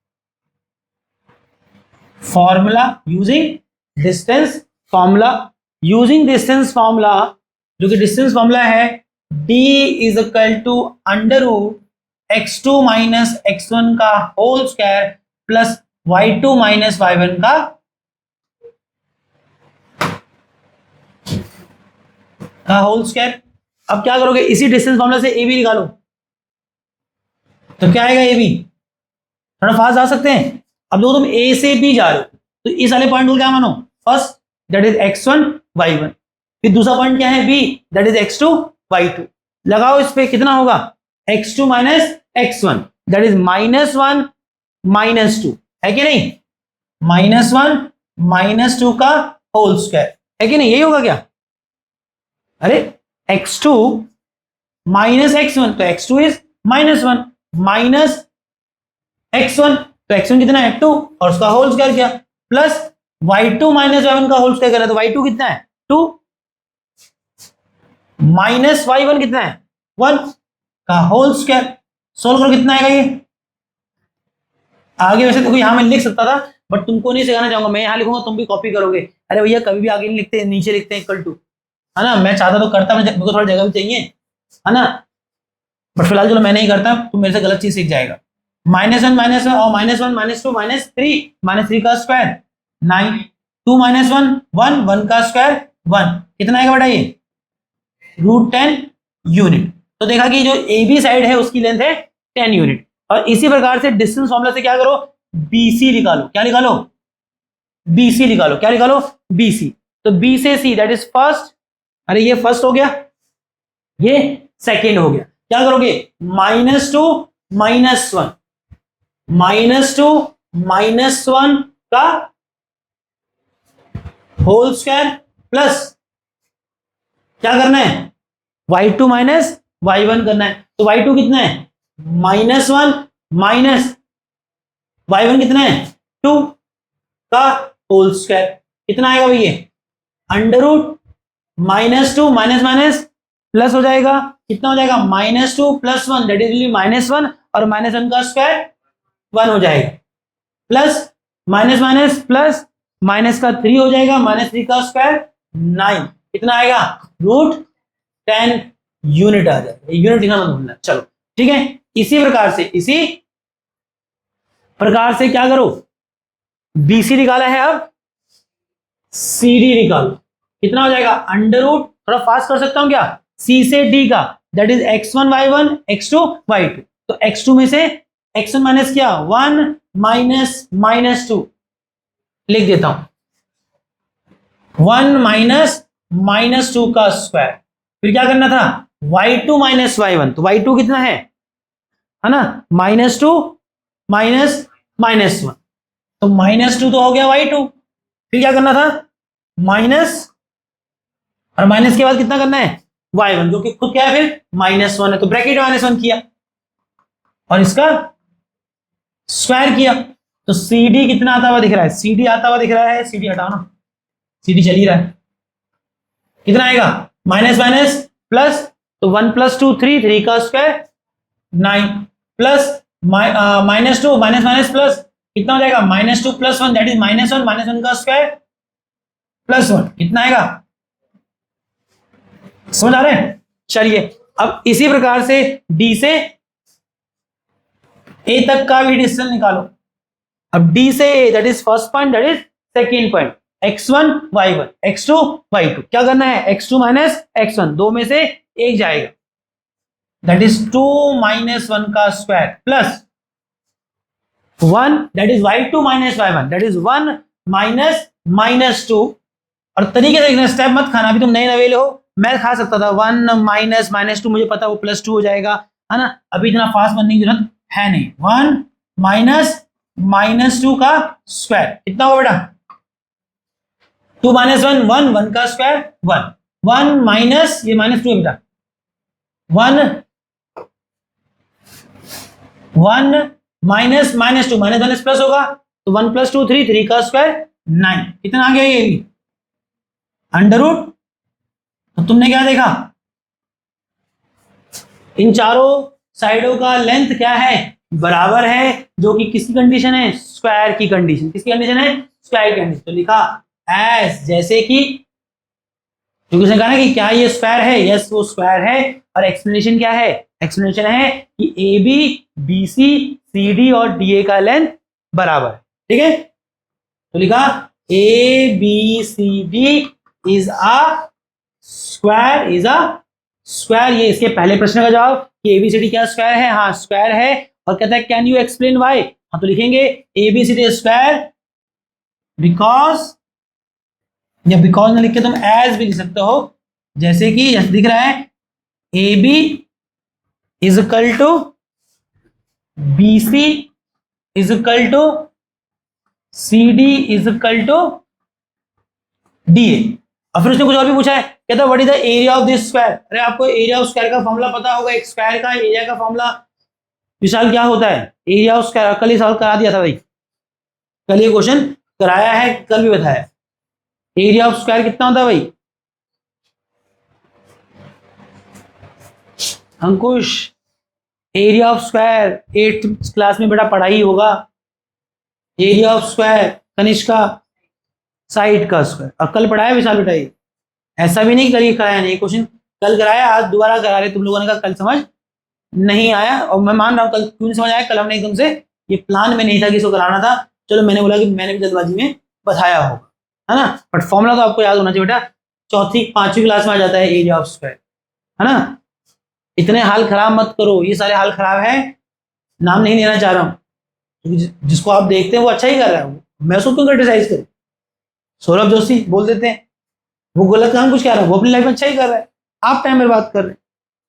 formula, using distance formula, using distance formula, जो कि डिस्टेंस फॉर्मूला है d is equal to under x2 minus x1 का whole square plus y2 minus y1 का होल स्क्वायर। अब क्या करोगे, इसी डिस्टेंस फॉर्मूला से ए बी निकालो। तो क्या आएगा ए बी, थोड़ा फास्ट जा सकते हैं। अब देखो तुम ए से बी जा रहे हो, तो इस वाले पॉइंट को क्या मानो, first that is x1 y1, फिर दूसरा पॉइंट क्या है b, that is x2 y2। लगाओ इस पे, कितना होगा x2 minus x1, that is -1 -2, है कि नहीं, -1 -2 का होल स्क्वायर, है कि नहीं, यही होगा क्या? अरे x2 माइनस x1, तो x2 इज -1 माइनस x1, तो x1 कितना है 2, और उसका होल स्क्वायर क्या, प्लस y2 माइनस y1 का होल स्क्वायर करा, तो y2 कितना है 2, माइनस y1 कितना है 1 का होल स्क्वायर। सोल्व करो, कितना आएगा ये? आगे वैसे तो यहां मैं लिख सकता था, बट तुमको नहीं सिखाना चाहूंगा, मैं यहां लिखूंगा, तुम भी कॉपी करोगे। अरे भैया कभी भी आगे नहीं लिखते, नीचे लिखते हैं इक्वल टू, है ना। मैं चाहता तो करता, मेरे को थोड़ा जगह भी चाहिए, है ना, बट फिलहाल चलो मैं नहीं करता, तुम मेरे से गलत चीज सीख जाएगा। -1 और -1 -2 -3 का स्क्वायर 9, 2 -1 1 1 का स्क्वायर 1, कितना आएगा बेटा ये, √10 यूनिट। तो देखा कि जो ए बी साइड है उसकी लेंथ है 10 यूनिट। और इसी प्रकार से डिस्टेंस फॉर्मूला से क्या करो, बीसी निकालो। क्या निकालो, बीसी निकालो। क्या निकालो, बीसी। तो बी से सी दैट इज फर्स्ट, अरे ये फर्स्ट हो गया, ये सेकेंड हो गया। क्या करोगे, -2 -1 -2 -1 का होल स्क्वायर प्लस क्या करना है, y2 माइनस y1 करना है। तो y2 कितना है, -1 माइनस y1 कितना है 2 का होल स्क्वायर, कितना आएगा भैया, √-2 माइनस माइनस प्लस हो जाएगा, कितना हो जाएगा, -2 + 1 दैट इज -1, और -1 का स्क्वायर 1 हो जाएगा, plus minus minus plus minus का 3 हो जाएगा, -3 का स्क्वायर 9, कितना आएगा, √10 यूनिट आ जाएगा। यूनिट लिखना मत भूलना। चलो ठीक है, इसी प्रकार से क्या करो, बीसी निकाला है, अब सीडी निकालो। कितना हो जाएगा, √, थोड़ा फास्ट कर सकता हूं क्या, सी से डी का that is x1 y1 x2 y2। तो x2 में से x1 माइनस क्या, 1 माइनस -2 लिख देता हूं, 1 माइनस -2 का स्क्वायर। फिर क्या करना था, y2 माइनस y1, तो y2 कितना है ना, -2 माइनस -1, तो -2 तो हो गया y2। फिर क्या करना था, माइनस, और माइनस के बाद कितना करना है, y1 जो कि खुद क्या है फिर -1 है, तो ब्रैकेट -1 किया और इसका स्क्वायर किया, तो CD कितना आता हुआ दिख रहा है, CD आता हुआ दिख रहा है, CD हटाओ ना, CD चल ही रहा है, कितना आएगा माइनस माइनस प्लस, तो 1 + 2 3, 3 का square 9 plus -2 minus minus plus कितना हो जाएगा -2 + 1 दैट इज -1, -1 का स्क्वायर +1 कितना आएगा, समझ आ रहे हैं। चलिए अब इसी प्रकार से D से A तक का भी डिस्टेंस निकालो। अब D से A that is first point that is second point, x1 y1 x2 y2, क्या करना है x2 - x1 दो में से एक जाएगा, दैट इज 2 - 1 का square plus 1 that is y2 - y1 that is 1 -2, और तरीके से स्टेप मत खाना, अभी तुम नए नवेले हो, मैं खा सकता था 1 - -2 मुझे पता वो +2 हो जाएगा, है ना, अभी इतना फास्ट बनने की जरूरत है नहीं। 1 - -2 का स्क्वायर कितना होगा बेटा, 2 - 1 1 1 का स्क्वायर 1 1 माइनस ये -2 है बेटा, 1 1 माइनस -2 माइनस प्लस होगा, तो 1 + 2 3 3 का स्क्वायर 9, कितना आ गया ये भी √, तो तुमने क्या देखा, इन चारों साइडों का लेंथ क्या है बराबर है, जो कि किसकी कंडीशन है, स्क्वायर की कंडीशन, किसकी कंडीशन है, स्क्वायर की कंडीशन, तो लिखा एस, जैसे कि क्योंकि उसने कहा ना कि क्या ये स्क्वायर है, यस वो स्क्वायर है, और एक्सप्लेनेशन क्या है, एक्सप्लेनेशन है कि A B B C C D और डी ए का लेंथ बराबर है, ठीक है, तो लिखा A B C D is a square, ये इसके पहले प्रश्न का जवाब कि एबीसीडी क्या स्क्वायर है, हाँ स्क्वायर है, और कहता है कैन यू एक्सप्लेन व्हाई, हाँ तो लिखेंगे एबीसीडी स्क्वायर बिकॉज, या बिकॉज ना लिख के तुम एज भी लिख सकते हो, जैसे कि यह दिख रहा है A B is equal to B C is equal to C D is equal to D A, और फिर उसने कुछ और भी पूछा है, कहता what is the area of this square, अरे आपको एरिया ऑफ स्क्वायर का फॉर्मूला पता होगा, एक स्क्वायर का एरिया का फॉर्मूला विशाल क्या होता है, एरिया ऑफ स्क्वायर, कल ही सॉल्व करा दिया था भाई, कल ये क्वेश्चन कराया है, कल भी बताया, एरिया ऑफ स्क्वायर कितना होता है भाई Ankush, area of square 8th class में बेटा पढ़ा ही होगा, area of square Kanishka side का स्क्वायर, और कल पढ़ाया विशाल बेटा, ये ऐसा भी नहीं कल ही कराया नहीं, क्वेश्चन कल कराया आज दोबारा करा रहे, तुम लोगों ने कहा कल समझ नहीं आया, और मैं मान रहा हूँ कल क्यों नहीं समझ आया, कल हमने एकदम से ये प्लान में नहीं था कि इसको कराना था, चलो मैंने बोला कि मैंने भी जल्दबाजी में बताया होगा, है ना, बट फॉर्मूला तो आपको याद होना चाहिए बेटा, 4th 5वीं क्लास में आ जाता है एरिया ऑफ स्क्वायर, है ना, इतने हाल खराब मत करो, ये सारे हाल खराब है, नाम नहीं लेना चाह रहा हूँ, क्योंकि जिसको आप देखते हैं वो अच्छा ही कर रहा है, मैं उसको क्यों क्रिटिसाइज करूँ, सौरभ जोशी बोल देते हैं वो गलत काम कुछ कह रहा है, वो अपनी लाइफ में अच्छा ही कर रहा है, आप टाइम बर्बाद कर रहे हैं,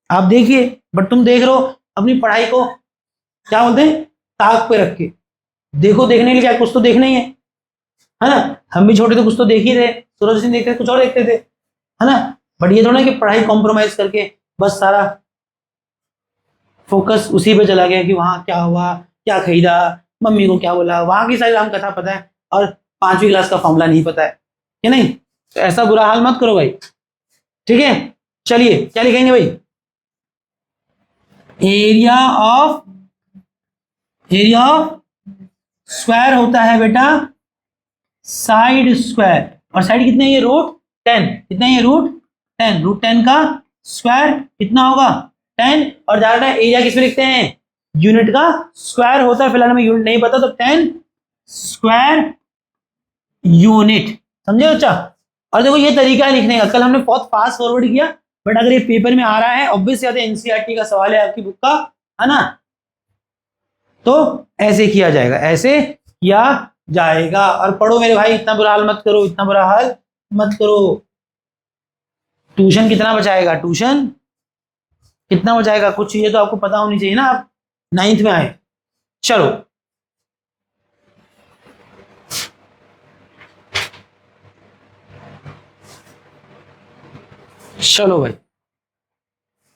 आप देखिए, बट तुम देख रहे हो अपनी पढ़ाई को क्या बोलते हैं ताक पे रख के, देखो, देखने के लिए क्या कुछ तो देखना ही है ना, हम भी छोटे थे कुछ तो देख ही रहे, सूरज सिंह देखते कुछ और देखते थे, है ना, बट ये थोड़ा कि पढ़ाई कॉम्प्रोमाइज करके बस सारा फोकस उसी पे चला गया कि वहां क्या हुआ, क्या खरीदा, मम्मी को क्या बोला, वहां की सारी राम कथा पता है और 5वीं क्लास का फॉर्मूला नहीं पता है कि नहीं, तो ऐसा बुरा हाल मत करो भाई, ठीक है। चलिए क्या लिखेंगे भाई, एरिया ऑफ स्क्वायर होता है बेटा साइड स्क्वायर, और साइड कितने है ये √10, कितना है ये √10, √10 का स्क्वायर कितना होगा 10, और ज्यादा एरिया किस में लिखते हैं यूनिट का स्क्वायर होता है, फिलहाल हमें यूनिट नहीं पता, तो 10 स्क्वायर यूनिट, समझे बच्चा, और देखो ये तरीका है लिखने का, कल हमने बहुत फास्ट फॉरवर्ड किया, बट अगर ये पेपर में आ रहा है ऑब्वियस बात है एनसीईआरटी का सवाल है आपकी बुक का, है ना, तो ऐसे किया जाएगा, ऐसे किया जाएगा, और पढ़ो मेरे भाई, इतना बुरा हाल मत करो, इतना बुरा हाल मत करो, ट्यूशन कितना बचाएगा, ट्यूशन कितना बचाएगा, कुछ चीजें तो आपको पता होनी चाहिए ना, आप 9th में आए, चलो चलो भाई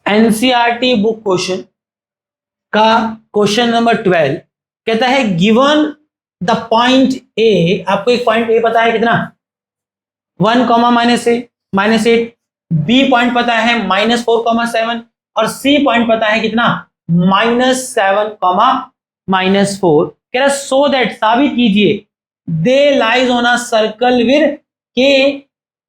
एनसीईआरटी बुक क्वेश्चन का क्वेश्चन नंबर 12 कहता है गिवन द पॉइंट ए, आपको एक पॉइंट ए पता है कितना 1, -8, बी पॉइंट पता है -4, 7 और सी पॉइंट पता है कितना -7, -4। कह रहा सो दैट साबित कीजिए they lies on a circle with K,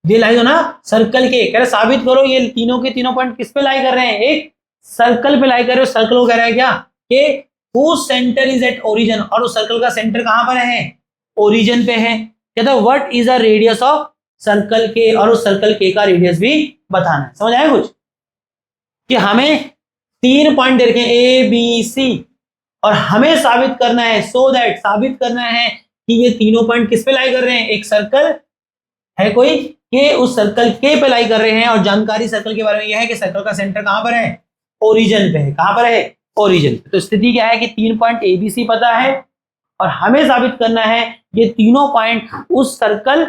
they lies on a circle K. कह रहा साबित करो ये तीनों के तीनों पॉइंट किस पे लाई कर रहे हैं, एक सर्कल पे लाई कर रहे हो। सर्कल को कह रहा है क्या कि whose centre is at origin, और उस सर्कल का सेंटर कहां पर है, ओरिजिन पे है। कहता है what is the radius of circle के, और उस सर्कल के का रेडियस भी बताना है। समझ आया कुछ, कि हमें 3 पॉइंट दे रखे हैं ए बी सी, और हमें साबित करना है, सो दैट साबित करना है कि ये तीनों पॉइंट किस पे लाई कर रहे हैं, एक सर्कल है कोई के उस सर्कल के पे लाई कर रहे हैं। और जानकारी सर्कल के बारे में यह है कि सर्कल का सेंटर कहां पर है, ओरिजिन पे है। कहां पर है, ओरिजिन। तो स्थिति क्या है कि 3 पॉइंट ए बी सी पता है और हमें साबित करना है ये तीनों पॉइंट उस सर्कल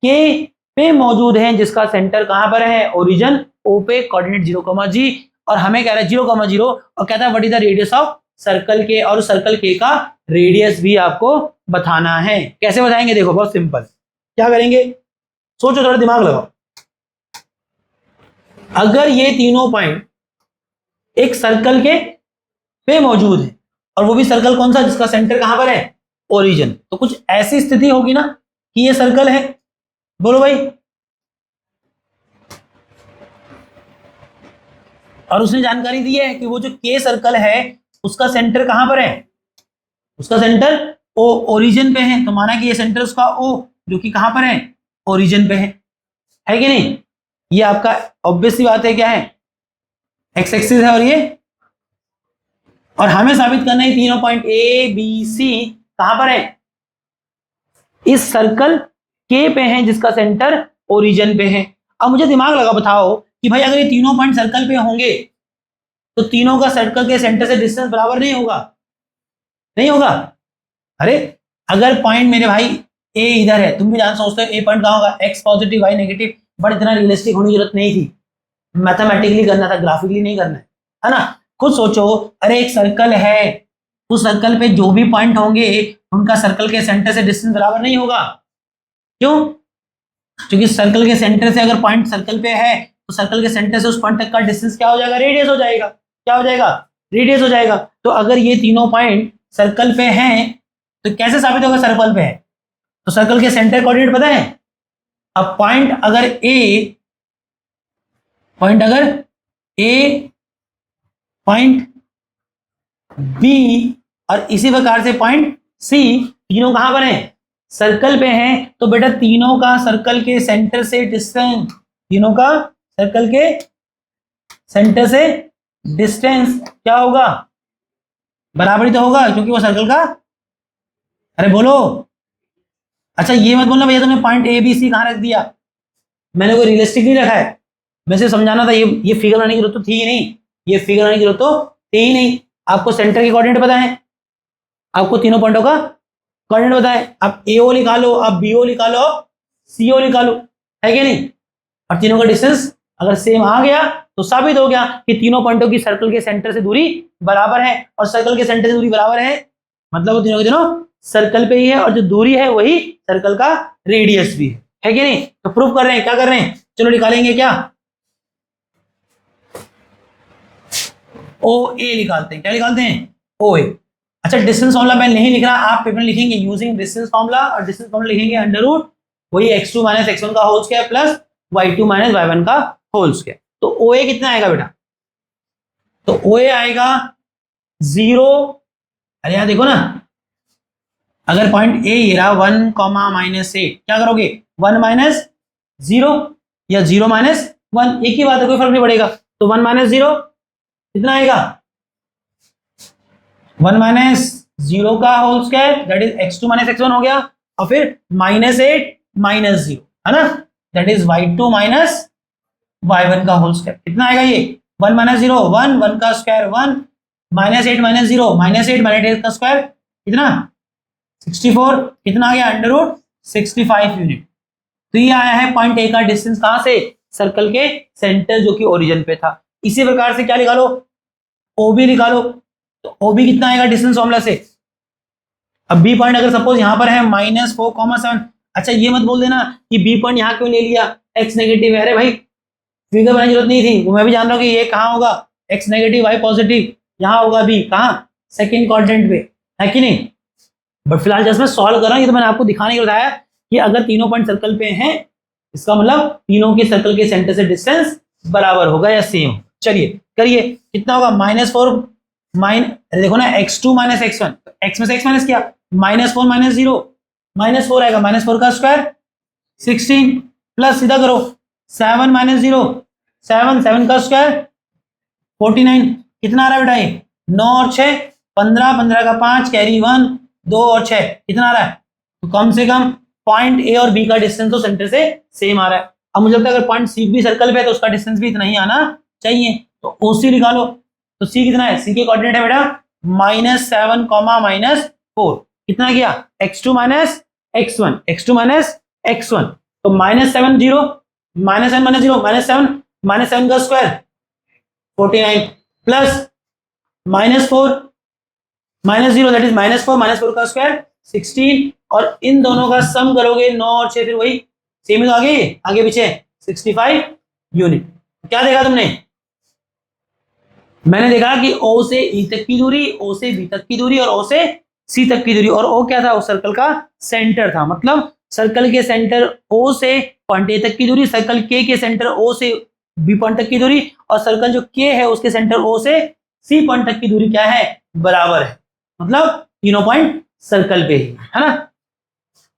के पे मौजूद हैं जिसका सेंटर कहां पर है, ओरिजिन ओ पे, कोऑर्डिनेट 0, जी। और हमें कह रहा है 0, और कहता है what is the radius of circle के, और उस सर्कल के का रेडियस भी आपको बताना है। कैसे बताएंगे, देखो बहुत सिंपल। क्या करेंगे, सोचो, थोड़ा दिमाग लगाओ। अगर ये तीनों पॉइंट एक सर्कल के पे मौजूद है, और वो भी सर्कल कौन सा, जिसका सेंटर कहां पर है, ओरिजिन, तो कुछ ऐसी स्थिति होगी ना कि ये सर्कल है। बोलो भाई। और उसने जानकारी दी है कि वो जो के सर्कल है उसका सेंटर कहां पर है, उसका सेंटर ओ ओरिजिन पे है। तो माना कि ये सेंटर उसका ओ जो कि कहां पर है, ओरिजिन पे है कि नहीं। ये आपका ऑब्वियस सी बात है, क्या है, एक्स एक्सिस है, और ये, और हमें साबित करना है तीनों पॉइंट ए बी सी कहां पर है, इस सर्कल के पे है जिसका सेंटर ओरिजिन पे है। अब मुझे दिमाग लगा बताओ कि भाई अगर ये तीनों पॉइंट सर्कल पे होंगे तो तीनों का सर्कल के सेंटर से डिस्टेंस बराबर नहीं होगा, नहीं होगा। अरे अगर पॉइंट मेरे भाई ए इधर है, तुम भी जान सोचते हो ए पॉइंट कहां होगा, X positive Y negative, but इतना रियलिस्टिक होने की जरूरत नहीं थी, मैथमेटिकली करना था, ग्राफिकली नहीं करना है ना। खुद सोचो, अरे एक सर्कल है, उस सर्कल पे जो भी पॉइंट होंगे उनका सर्कल के सेंटर से डिस्टेंस बराबर नहीं होगा। क्यों, क्योंकि सर्कल के सेंटर से अगर पॉइंट सर्कल पे है तो सर्कल के सेंटर से उस पॉइंट तक का डिस्टेंस क्या हो जाएगा, रेडियस हो जाएगा। क्या हो जाएगा, रेडियस हो जाएगा। तो अगर ये तीनों पॉइंट सर्कल पे हैं तो कैसे साबित होगा सर्कल पे है, तो सर्कल के सेंटर कोऑर्डिनेट पता है। अब पॉइंट अगर ए, पॉइंट बी और इसी प्रकार से पॉइंट सी, तीनों कहां पर हैं, सर्कल पे हैं। तो बेटा तीनों का सर्कल के सेंटर से डिस्टेंस, तीनों का सर्कल के सेंटर से डिस्टेंस क्या होगा, बराबर ही तो होगा, क्योंकि वो सर्कल का, अरे बोलो। अच्छा ये मत बोलना भैया तुमने पॉइंट ए बी सी कहां रख दिया, मैंने कोई रियलिस्टिक नहीं रखा है, मैं सिर्फ समझाना था। ये फिगर लाने की जरूरत तो थी ही नहीं, ये फिगर लाने की जरूरत तो थी ही नहीं। आपको सेंटर के कोऑर्डिनेट पता है, आपको तीनों पॉइंटों का कोऑर्डिनेट पता है, आप ए ओ लिखा लो, आप बी ओ लिखा लो, सी ओ लिखा लो, है कि नहीं। और तीनों का डिस्टेंस अगर सेम आ गया तो साबित हो गया कि तीनों पॉइंटों की सर्कल के सेंटर से दूरी बराबर है, और सर्कल के सेंटर से दूरी बराबर है मतलब वो तीनों के तीनों सर्कल पे ही है, और जो दूरी है वही सर्कल का रेडियस भी है कि नहीं। तो प्रूफ कर रहे हैं, क्या कर रहे हैं, चलो निकालेंगे क्या, ओ ए निकालते हैं। क्या निकालते हैं, ओ ए। अच्छा डिस्टेंस फॉर्मूला मैं नहीं लिख रहा, आप पेपर में लिखेंगे यूजिंग डिस्टेंस फॉर्मूला, और डिस्टेंस फॉर्मूला लिखेंगे अंडर रूट वही x2 माइनस x1 का whole square plus y2 minus y1 का होल स्क्वायर। तो ओ ए कितना आएगा बेटा, तो ओ ए आएगा 0। अरे यहां देखो ना, अगर पॉइंट ए ये रहा 1, -8, क्या करोगे 1 माइनस 0 या 0 माइनस 1, एक ही बात है, कोई फर्क नहीं पड़ेगा। तो 1 माइनस 0 कितना आएगा, 1 माइनस 0 का whole square that is x2 minus x1 हो गया, और फिर -8 माइनस 0 है ना, that is y2 minus y1 का होल स्क्वायर। कितना आएगा ये 1 माइनस 0 1, 1 का स्क्वायर 1, -8 माइनस 0 -8 -8 का स्क्वायर कितना 64, कितना आ गया अंडर रूट 65 यूनिट। तो ये आया है पॉइंट ए का डिस्टेंस कहां से, सर्कल के सेंटर जो कि ओरिजिन पे था। इसी प्रकार से क्या निकालो, ओबी निकालो। तो ओबी कितना आएगा डिस्टेंस फॉर्मूला से। अब बी पॉइंट अगर सपोज यहां पर है -4,7, अच्छा ये मत बोल देना कि बी पॉइंट यहाँ क्यों ले लिया, एक्स नेगेटिव है। अरे भाई फिगर बनाने की जरूरत नहीं थी, वो मैं भी जान रहा हूँ कि ये कहाँ होगा, एक्स नेगेटिव वाई पॉजिटिव, यहाँ होगा बी कहाँ, सेकंड क्वाड्रेंट पे, है कि नहीं। बट फिलहाल जस्ट मैं सॉल्व कर रहा हूँ, ये तो मैंने आपको दिखाने के लिए बताया कि अगर तीनों पॉइंट सर्कल पे हैं इसका मतलब तीनों के सर्कल के सेंटर से डिस्टेंस बराबर होगा या सेम। चलिए करिए, कितना होगा -4 देखो ना x2 - x1, x में से x माइनस किया, -4 - 0 -4 आएगा, -4 का स्क्वायर 16 प्लस सीधा करो 7 - 0 7 का स्क्वायर 49, कितना आ रहा है बेटा ये 9 और 6 15 15 का 5 कैरी 1 2 और 6 कितना आ रहा है, तो कम से कम पॉइंट ए और बी का डिस्टेंस तो सेंटर से सेम आ रहा है। अब मुझे लगता है अगर पॉइंट सी भी सर्कल पे है तो उसका डिस्टेंस भी इतना ही आना चाहिए, तो ओसी निकालो। तो सी कितना है, सी के कोऑर्डिनेट है बेटा -7, -4, कितना गया x2 - x1, x2 - x1, तो -7 0 -7 - 0 -7 का स्क्वायर 49 प्लस -4 -0 दैट इज -4 का स्क्वायर 16, और इन दोनों का सम करोगे 9 और 6 फिर वही सेम ही, तो आगे पीछे 65 यूनिट। क्या देखा तुमने, मैंने देखा कि O से E तक की दूरी, O से B तक की दूरी और O से C तक की दूरी, और O क्या था, उस सर्कल का सेंटर था। मतलब सर्कल के सेंटर O से पॉइंट A तक की दूरी, सर्कल K के सेंटर O से B पॉइंट तक की दूरी, और सर्कल जो K है उसके सेंटर O से C पॉइंट तक की दूरी क्या है, बराबर है। मतलब तीनों पॉइंट सर्कल पे ही है ना।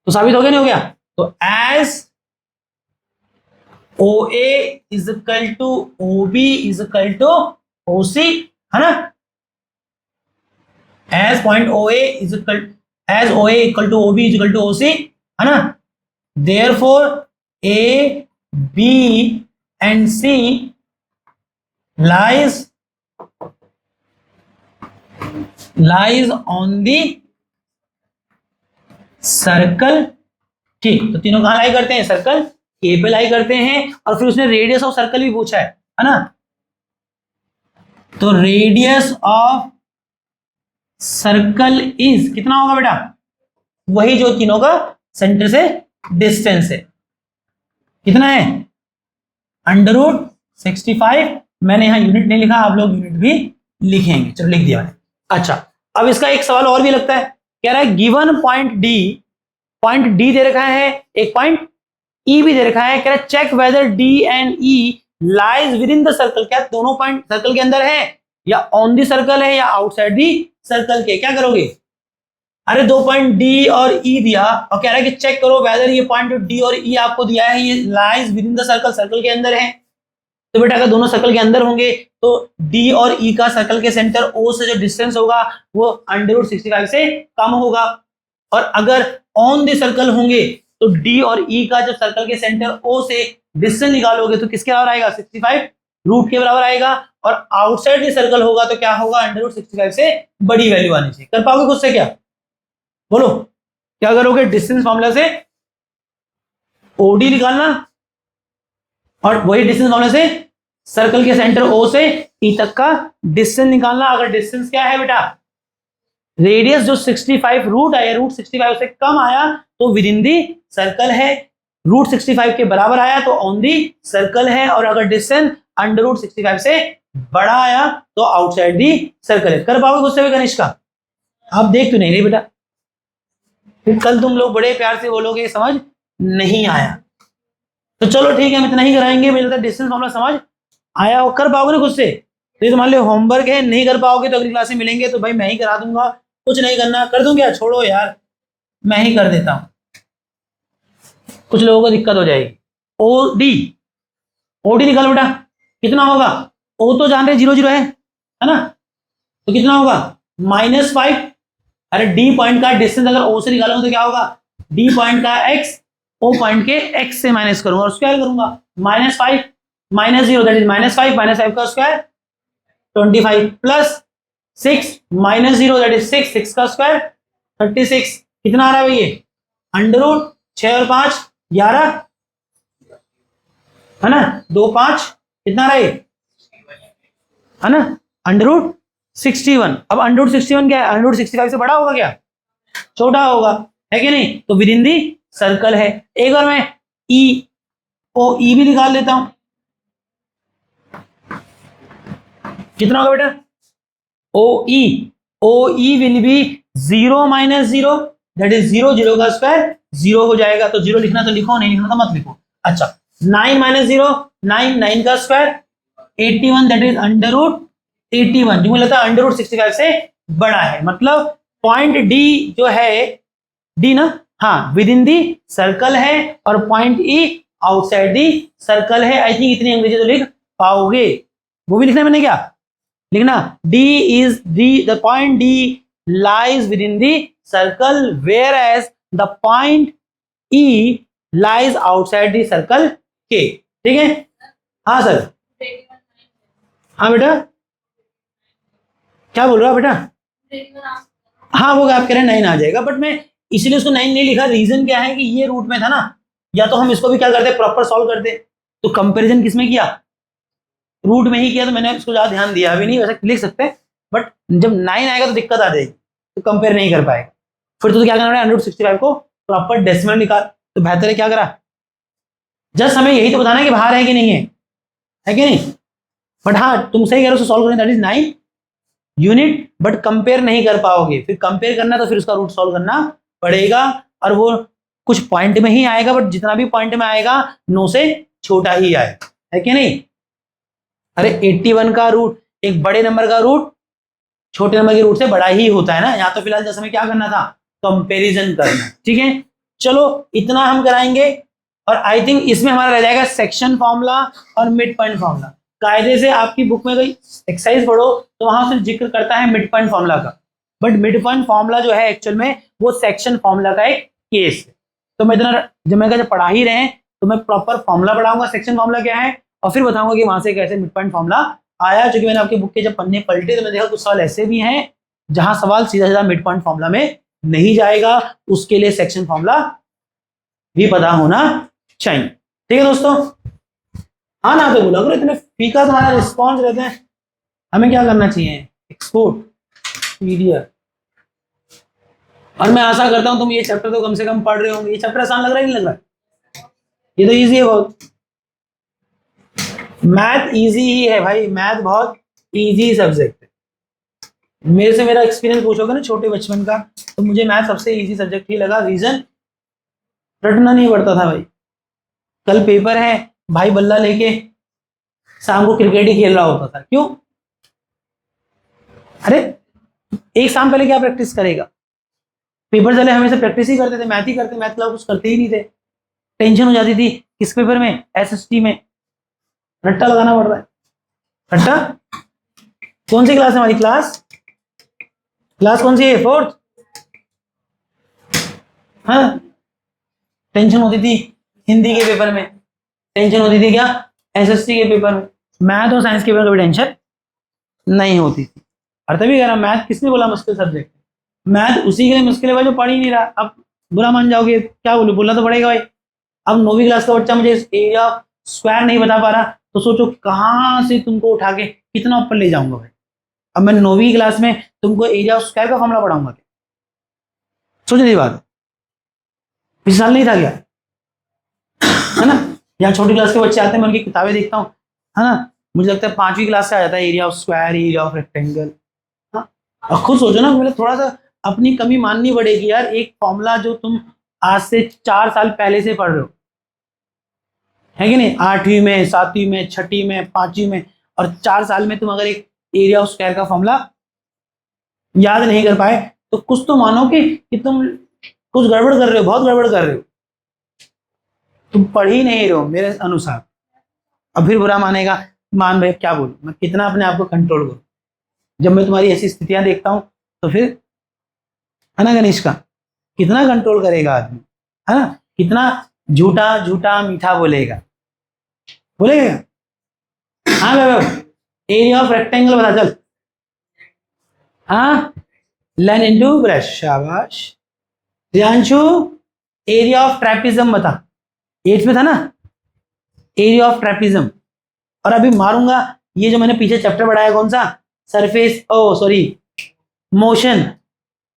तो साबित हो गया नहीं हो गया। तो as OA is equal to OB is equal to OC, है ना, as point OA is equal, as OA equal to OB is equal to OC, है ना, therefore A, B and C lies on the circle, ठीक, तो तीनों कहां लाई करते हैं, सर्कल ए पे लाई करते हैं, और फिर उसने रेडियस ऑफ सर्कल भी पूछा है ना, तो रेडियस ऑफ सर्कल इज कितना होगा बेटा, वही जो तीनों का सेंटर से डिस्टेंस है, कितना है √65। मैंने यहां यूनिट नहीं लिखा, आप लोग यूनिट भी लिखेंगे, चलो लिख दिया मैंने। अच्छा अब इसका एक सवाल और भी लगता है, कह रहा है गिवन पॉइंट डी दे रखा है, एक पॉइंट ई भी दे रखा है, कह रहा है check whether D and E lies within the द सर्कल, क्या दोनों पॉइंट सर्कल के अंदर है या ऑन दी सर्कल है या आउटसाइड दी सर्कल के, क्या करोगे, अरे दो पॉइंट डी और ई दिया और कह रहा है कि चेक करो वेदर ये पॉइंट डी और ई आपको दिया है ये लाइज विद इन द सर्कल, सर्कल के अंदर है। तो बेटा अगर दोनों सर्कल के अंदर होंगे तो डी और ई का सर्कल के सेंटर ओ से जो डिस्टेंस होगा वो √65 से कम होगा, और अगर ऑन द सर्कल होंगे तो डी और ई का जब सर्कल के सेंटर ओ से डिस्टेंस निकालोगे तो किसके बराबर आएगा, 65 रूट के बराबर आएगा, और आउटसाइड द सर्कल होगा तो क्या होगा, √65 से बड़ी वैल्यू आनी चाहिए। कर पाओगे खुद से, क्या बोलो, क्या करोगे, डिस्टेंस फॉर्मूला से ओडी निकालना और वही डिस्टेंस फॉर्मूला से सर्कल के सेंटर ओ से ई तक का डिस्टेंस निकालना। अगर डिस्टेंस क्या है बेटा, रेडियस जो 65 रूट आया, √65 से कम आया तो विद इन दी सर्कल है, √65 के बराबर आया तो ऑन दी सर्कल है, और अगर डिस्टेंस √65 से बड़ा आया तो आउटसाइड दी सर्कल है। कर पाओगे गुस्से में कनिष्क का, आप देख तो नहीं रहे बेटा, फिर कल तुम लोग बड़े प्यार से बोलोगे समझ नहीं आया। तो चलो ठीक है, हम इतना ही कराएंगे, मुझे लगता है डिस्टेंस फॉर्मूला समझ आया हो, कर पाओगे ना खुद से। तो ये तुम्हारे लिए होमवर्क है, नहीं कर पाओगे तो अगली क्लास में मिलेंगे तो भाई मैं ही करा दूंगा, कुछ नहीं करना, कर दूं क्या, छोड़ो यार मैं ही कर देता हूं, कुछ लोगों को दिक्कत हो जाएगी। ओडी निकालो बेटा, कितना होगा, ओ तो जान रहे 0 0 है ना, तो कितना होगा -5, अरे डी पॉइंट का डिस्टेंस अगर ओ से निकालूंगा तो क्या होगा, डी पॉइंट का x ओ पॉइंट के x से माइनस करूंगा और स्क्वायर करूंगा, -5 -0 दैट इज -5 का स्क्वायर 25 प्लस 6 -0 दैट इज 6 का स्क्वायर 36, कितना आ रहा है भैया, √6 और 5 11 है ना, 2 5 कितना रहा है है ना, √61। अब √61 क्या है, √65 से बड़ा होगा क्या, छोटा होगा, है कि नहीं, तो विद इन दी सर्कल है। एक बार मैं ई भी निकाल लेता हूं, कितना होगा बेटा, ओ ई विल बी 0 - 0, दैट इज 0, 0 का स्क्वायर 0 हो जाएगा, तो 0 लिखना तो लिखो, नहीं लिखना तो मत लिखो। अच्छा 9 - 0 9, 9 का स्क्वायर 81, दैट इज √81, जो मुझे लगता है √65 से बड़ा है, मतलब पॉइंट डी जो है, डी ना, हाँ विद इन दी सर्कल है, और point E outside the circle है। आई थिंक इतनी अंग्रेजी तो लिख पाओगे, वो भी लिखना मैंने क्या लिखना, D is the point D lies within the circle, whereas the point E lies outside the circle K। ठीक है, हाँ सर, हाँ बेटा, क्या बोल रहा बेटा, हाँ वो आप कह रहे हैं 9 आ जाएगा, बट मैं इसलिए उसको 9 नहीं लिखा, रीजन क्या है कि ये रूट में था ना, या तो हम इसको भी क्या करते प्रॉपर सॉल्व करते, तो कंपैरिजन किसमें किया, रूट में ही किया, तो मैंने इसको ज्यादा ध्यान दिया भी नहीं, वैसे लिख सकते हैं, बट जब 9 आएगा तो दिक्कत आ जाएगी, तो कंपेयर नहीं कर पाएगा, फिर तो क्या करना है, 165 को प्रॉपर डेसिमल निकाल, तो बेहतर है क्या करा, जस्ट हमें यही तो बताना है कि बाहर है कि नहीं है कि नहीं, बट हाँ तुम सही कह रहे हो, सॉल्व करें, that is 9 unit, but compare नहीं कर पाओगे, फिर कंपेयर करना तो फिर उसका रूट सॉल्व करना पड़ेगा, और वो कुछ पॉइंट में ही आएगा, बट जितना भी पॉइंट में आएगा 9 से छोटा ही आएगा, है कि नहीं। अरे 81 का रूट, एक बड़े नंबर का रूट छोटे नंबर के रूट से बड़ा ही होता है ना, यहाँ तो फिलहाल जैसे हमें क्या करना था, कंपैरिजन करना, ठीक है, चलो इतना हम कराएंगे, और आई थिंक इसमें हमारा रह जाएगा सेक्शन फॉर्मूला और मिड पॉइंट फॉर्मूला। कायदे से आपकी बुक में कोई एक्सरसाइज पढ़ो तो वहां से जिक्र करता है मिड पॉइंट फॉर्मूला का, बट मिड पॉइंट फॉर्मूला जो है एक्चुअल में वो सेक्शन फॉर्मूला का एक केस है, तो मैं इतना जब पढ़ा ही रहे हैं तो मैं प्रॉपर फॉर्मूला पढ़ाऊंगा, सेक्शन फॉर्मूला क्या है, और फिर बताऊंगा कि वहां से कैसे मिड पॉइंट फॉर्मूला आया, क्योंकि मैंने आपकी बुक के जब पन्ने पलटे तो मैंने देखा कुछ सवाल ऐसे भी हैं जहां सवाल सीधा सीधा मिड पॉइंट फॉर्मूला में नहीं जाएगा, उसके लिए सेक्शन फॉर्मूला भी पता होना चाहिए, ठीक है दोस्तों। हाँ ना तो बोला करो, इतने फीका तुम्हारा रिस्पॉन्स रहते हैं, हमें क्या करना चाहिए, एक्सपोर्ट पीडीएफ। और मैं आशा करता हूं तुम ये चैप्टर तो कम से कम पढ़ रहे होंगे, ये चैप्टर आसान लग रहा है, नहीं लग रहा, ये तो इजी है बहुत, मैथ इजी ही है भाई, मैथ बहुत इजी सब्जेक्ट है, मेरे से मेरा एक्सपीरियंस पूछोगे ना छोटे बचपन का, तो मुझे मैथ सबसे इजी सब्जेक्ट ही लगा, रीजन रटना नहीं पड़ता था भाई, कल पेपर है भाई बल्ला लेके शाम को क्रिकेट ही खेल रहा होता था, क्यों, अरे एक शाम पहले क्या प्रैक्टिस करेगा, पेपर चले हमेशा प्रैक्टिस ही करते थे, मैथ ही करते, मैथ क्लास कुछ करते ही नहीं थे, टेंशन हो जाती थी किस पेपर में, एसएसटी में, रट्टा लगाना पड़ रहा है, रट्टा, कौन सी क्लास है हमारी, क्लास कौन सी है, 4th, हाँ टेंशन होती थी हिंदी के पेपर में, टेंशन होती थी क्या एसएसटी के पेपर में, मैथ और साइंस के पेपर कभी टेंशन नहीं होती थी, और तभी कह रहा मैथ किसने बोला मुश्किल सब्जेक्ट, मैथ उसी के लिए मुश्किल है भाई जो पढ़ ही नहीं रहा, अब बुरा मान जाओगे, क्या बोलूं, बोलना तो पड़ेगा भाई, अब 9वीं क्लास का बच्चा मुझे एरिया स्क्वायर नहीं बता पा रहा, तो सोचो कहाँ से तुमको उठा के कितना ऊपर ले जाऊंगा भाई, अब मैं 9वीं क्लास में तुमको एरिया स्क्वायर का फॉर्मूला पढ़ाऊंगा क्या, सोच रही बात, पिछले साल नहीं था क्या, है ना, यहाँ छोटी क्लास के बच्चे आते हैं मैं उनकी किताबें देखता हूँ, है ना, मुझे लगता है 5वीं क्लास से आ जाता है area of square, area of rectangle, हाँ, और खुद सोचो ना, मतलब थोड़ा सा अपनी कमी माननी पड़ेगी यार, एक फॉर्मूला जो तुम आज से 4 साल पहले से पढ़ रहे हो, है कि नहीं, 8वीं में, 7वीं में, 6ठी में, 5वीं में, और 4 साल में तुम अगर एक एरिया ऑफ स्क्वायर का फॉर्मूला याद नहीं कर पाए, तो कुछ तो मानो कि तुम कुछ गड़बड़ कर रहे हो, बहुत गड़बड़ कर रहे हो, तुम पढ़ ही नहीं रहे हो मेरे अनुसार, अब फिर बुरा मानेगा, मान भाई क्या बोलूं मैं, कितना अपने आप को कंट्रोल करूं, जब मैं तुम्हारी ऐसी स्थितियां देखता हूं तो फिर, है ना गणेश का, कितना कंट्रोल करेगा आदमी, है ना, कितना झूठा झूठा मीठा बोलेगा, बोलेगा, हाँ भाई एरिया ऑफ रेक्टेंगल बता चल, हाँ लर्न इनटू ब्रश, शाबाश, रियांशु एरिया ऑफ ट्रेपिज्म बता, 8th में था ना एरिया ऑफ ट्रेपिज्म, और अभी मारूंगा ये जो मैंने पीछे चैप्टर पढ़ाया कौन सा, सरफेस सॉरी मोशन,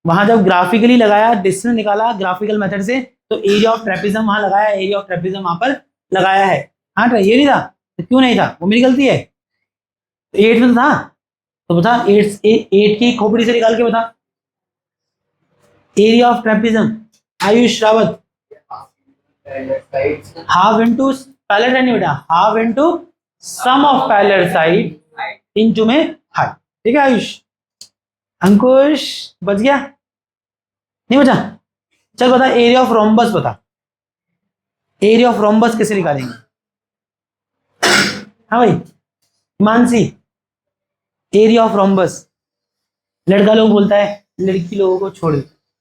वहां जब ग्राफिकली लगाया, डिस्टेंस निकाला ग्राफिकल मेथड से, तो एरिया ऑफ ट्रेपेजियम वहां लगाया, एरिया ऑफ ट्रेपेजियम वहां पर लगाया है। हाँ ये नहीं था तो क्यों नहीं था, वो मेरी गलती है। तो 8 में तो था, तो बता 8 की खोपड़ी से निकाल के बता area of trapezium. Ayush Rawat, half into parallel side नहीं बेटा, half into sum of parallel side into में हाइट। ठीक है आयुष। अंकुश बच गया, नहीं बचा? चल बता एरिया ऑफ रोम्बस, बता एरिया ऑफ रोम्बस कैसे निकालेंगे? हाँ भाई मानसी, एरिया ऑफ रोम्बस। लड़का लोग बोलता है लड़की लोगों को छोड़,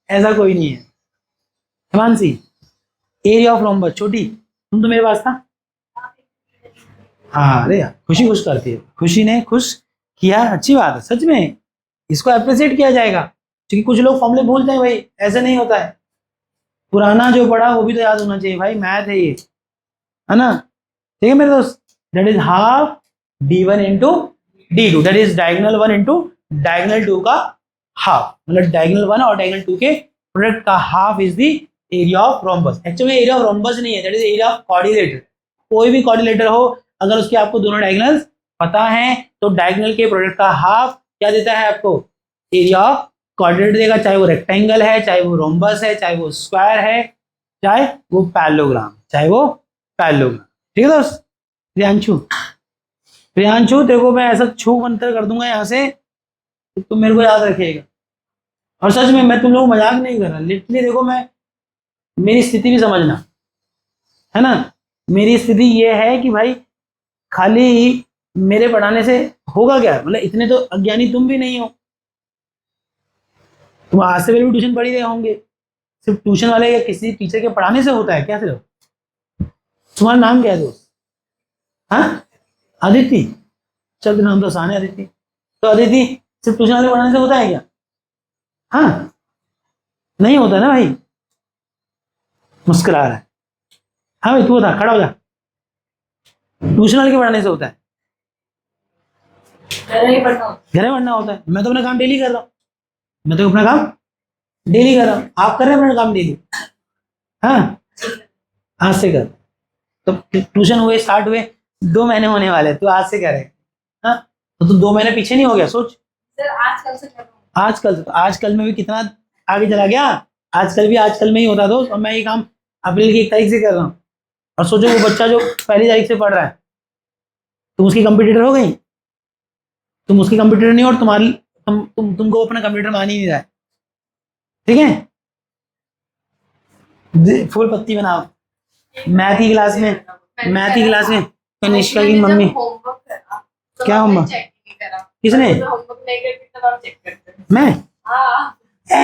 ऐसा कोई नहीं है। मानसी एरिया ऑफ रोम्बस, छोटी तुम तो मेरे पास था। हाँ अरे खुशी खुश करती है, खुशी ने खुश किया, अच्छी बात है सच में, इसको अप्रिशिएट किया जाएगा। क्योंकि कुछ लोग फॉर्मूले भूलते हैं भाई, ऐसे नहीं होता है, पुराना जो पढ़ा वो भी तो याद होना चाहिए भाई, मैथ है ये, है ना? ठीक है मेरे दोस्त, that is half d1 into d2, that is diagonal 1 into diagonal 2 का हाफ, मतलब डायगोनल 1 और डायगोनल 2 के प्रोडक्ट का half is the area of rhombus. Actually area of rhombus नहीं है, that is area of quadrilateral. कोई भी क्वाड्रिलेटर हो, अगर उसके आपको दोनों डायगोनल्स पता है तो डायगोनल के प्रोडक्ट का हाफ क्या देता है आपको, एरिया ऑफ क्वाड्रेट देगा, चाहे वो रेक्टेंगल है, चाहे वो रोम्बस है, चाहे वो स्क्वायर है, चाहे वो पैरेललोग्राम, चाहे वो पैरेललोग्राम। ठीक है दोस्त? प्रियांशु, प्रियांशु तेरे को मैं ऐसा छू मंत्र कर दूंगा यहाँ से, तो तुम मेरे को याद रखिएगा। और सच में मैं तुम लोग मजाक नहीं कर रहा, लिटरली देखो, मैं मेरी स्थिति भी समझना, है ना? मेरी स्थिति ये है कि भाई खाली मेरे पढ़ाने से होगा क्या, मतलब इतने तो अज्ञानी तुम भी नहीं हो, तुम आज से पहले भी ट्यूशन पढ़ ही रहे होंगे। सिर्फ ट्यूशन वाले या किसी टीचर के पढ़ाने से होता है क्या सिर्फ? तुम्हारा नाम क्या है दोस्त? हाँ अदिति, चल तो नाम तो आसान है अदिति। तो अदिति सिर्फ ट्यूशन वाले पढ़ाने से होता है क्या? हाँ नहीं होता ना भाई, मुस्कुरा रहा है। हाँ भाई तू बता, खड़ा हो जा। ट्यूशन वाले के पढ़ाने से होता है, घर में पढ़ना होता है। मैं तो अपना काम डेली कर रहा हूँ, मैं तो अपना काम डेली कर रहा हूँ, आप कर रहे हैं अपना काम डेली। हाँ आज से कर, तो ट्यूशन हुए स्टार्ट हुए 2 महीने होने वाले, तो आज से करे। हाँ तो तू 2 महीने पीछे नहीं हो गया? सोच सर, आजकल से कर रहा हूं। आजकल तो आजकल में भी कितना आगे चला गया, आजकल भी आजकल में ही होता दोस्त। और मैं ये काम अप्रैल की 1 तारीख से कर रहा हूँ, और सोचो वो बच्चा जो पहली तारीख से पढ़ रहा है, तुम उसकी कंप्यूटर हो गई, तुम उसकी कंप्यूटर नहीं, और तुम्हारी तुमको अपना कंप्यूटर मान ही नहीं रहा है। ठीक है, फूल पत्ती बनाओ। मैथ की क्लास में कनिष्का की मम्मी, क्या होमवर्क? किसने? मैं?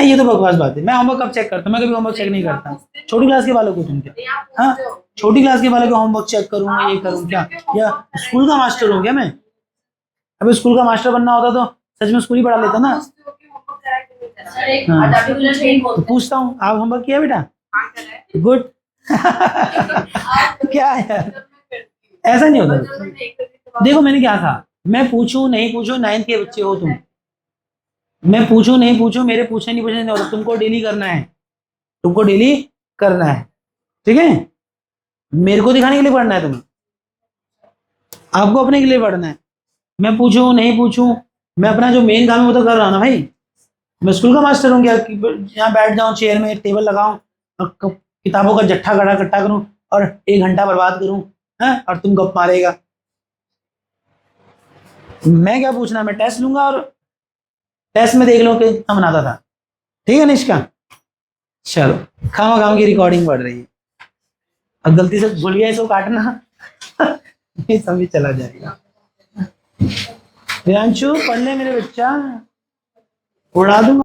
ये तो बकवास बात है, मैं होमवर्क कब चेक करता हूँ? मैं कभी होमवर्क चेक नहीं करता। छोटी क्लास के वालों को तुम क्या, हाँ छोटी क्लास के वालों को होमवर्क चेक करूंगा, ये करूँ क्या? या स्कूल का मास्टर हूँ क्या मैं? अबे स्कूल का मास्टर बनना होता तो सच में स्कूल ही पढ़ा लेता ना। हाँ। तो पूछता हूँ, आप होमवर्क किया बेटा? गुड। क्या है ऐसा नहीं होता। देखो मैंने क्या कहा, मैं पूछूं नहीं पूछूं, 9th के बच्चे हो तुम, मैं पूछूं नहीं पूछूं, मेरे पूछने नहीं पूछने नहीं होता, तुमको डेली करना है, तुमको डेली करना है। ठीक है, मेरे को दिखाने के लिए पढ़ना है तुम्हें, आपको अपने के लिए पढ़ना है। मैं पूछूं नहीं पूछूं, मैं अपना जो मेन काम है वो तो कर रहा हूं ना भाई। मैं स्कूल का मास्टर हूँ क्या, यहाँ बैठ जाऊं चेयर में, टेबल लगाऊं और किताबों का जट्ठा गड़ा इकट्ठा करूं और 1 घंटा बर्बाद करूं, हैं? और तुम गप मारेगा। मैं क्या पूछना, मैं टेस्ट लूंगा और टेस्ट में देख लो कि कितना बनाता था। ठीक है निष्का, चलो खामा खाम की रिकॉर्डिंग बढ़ रही है, अब गलती से भूल गया इसको काटना। ये सभी चला जाएगा। प्रियांशु पढ़ ले मेरे बच्चा, उड़ा दूंगा।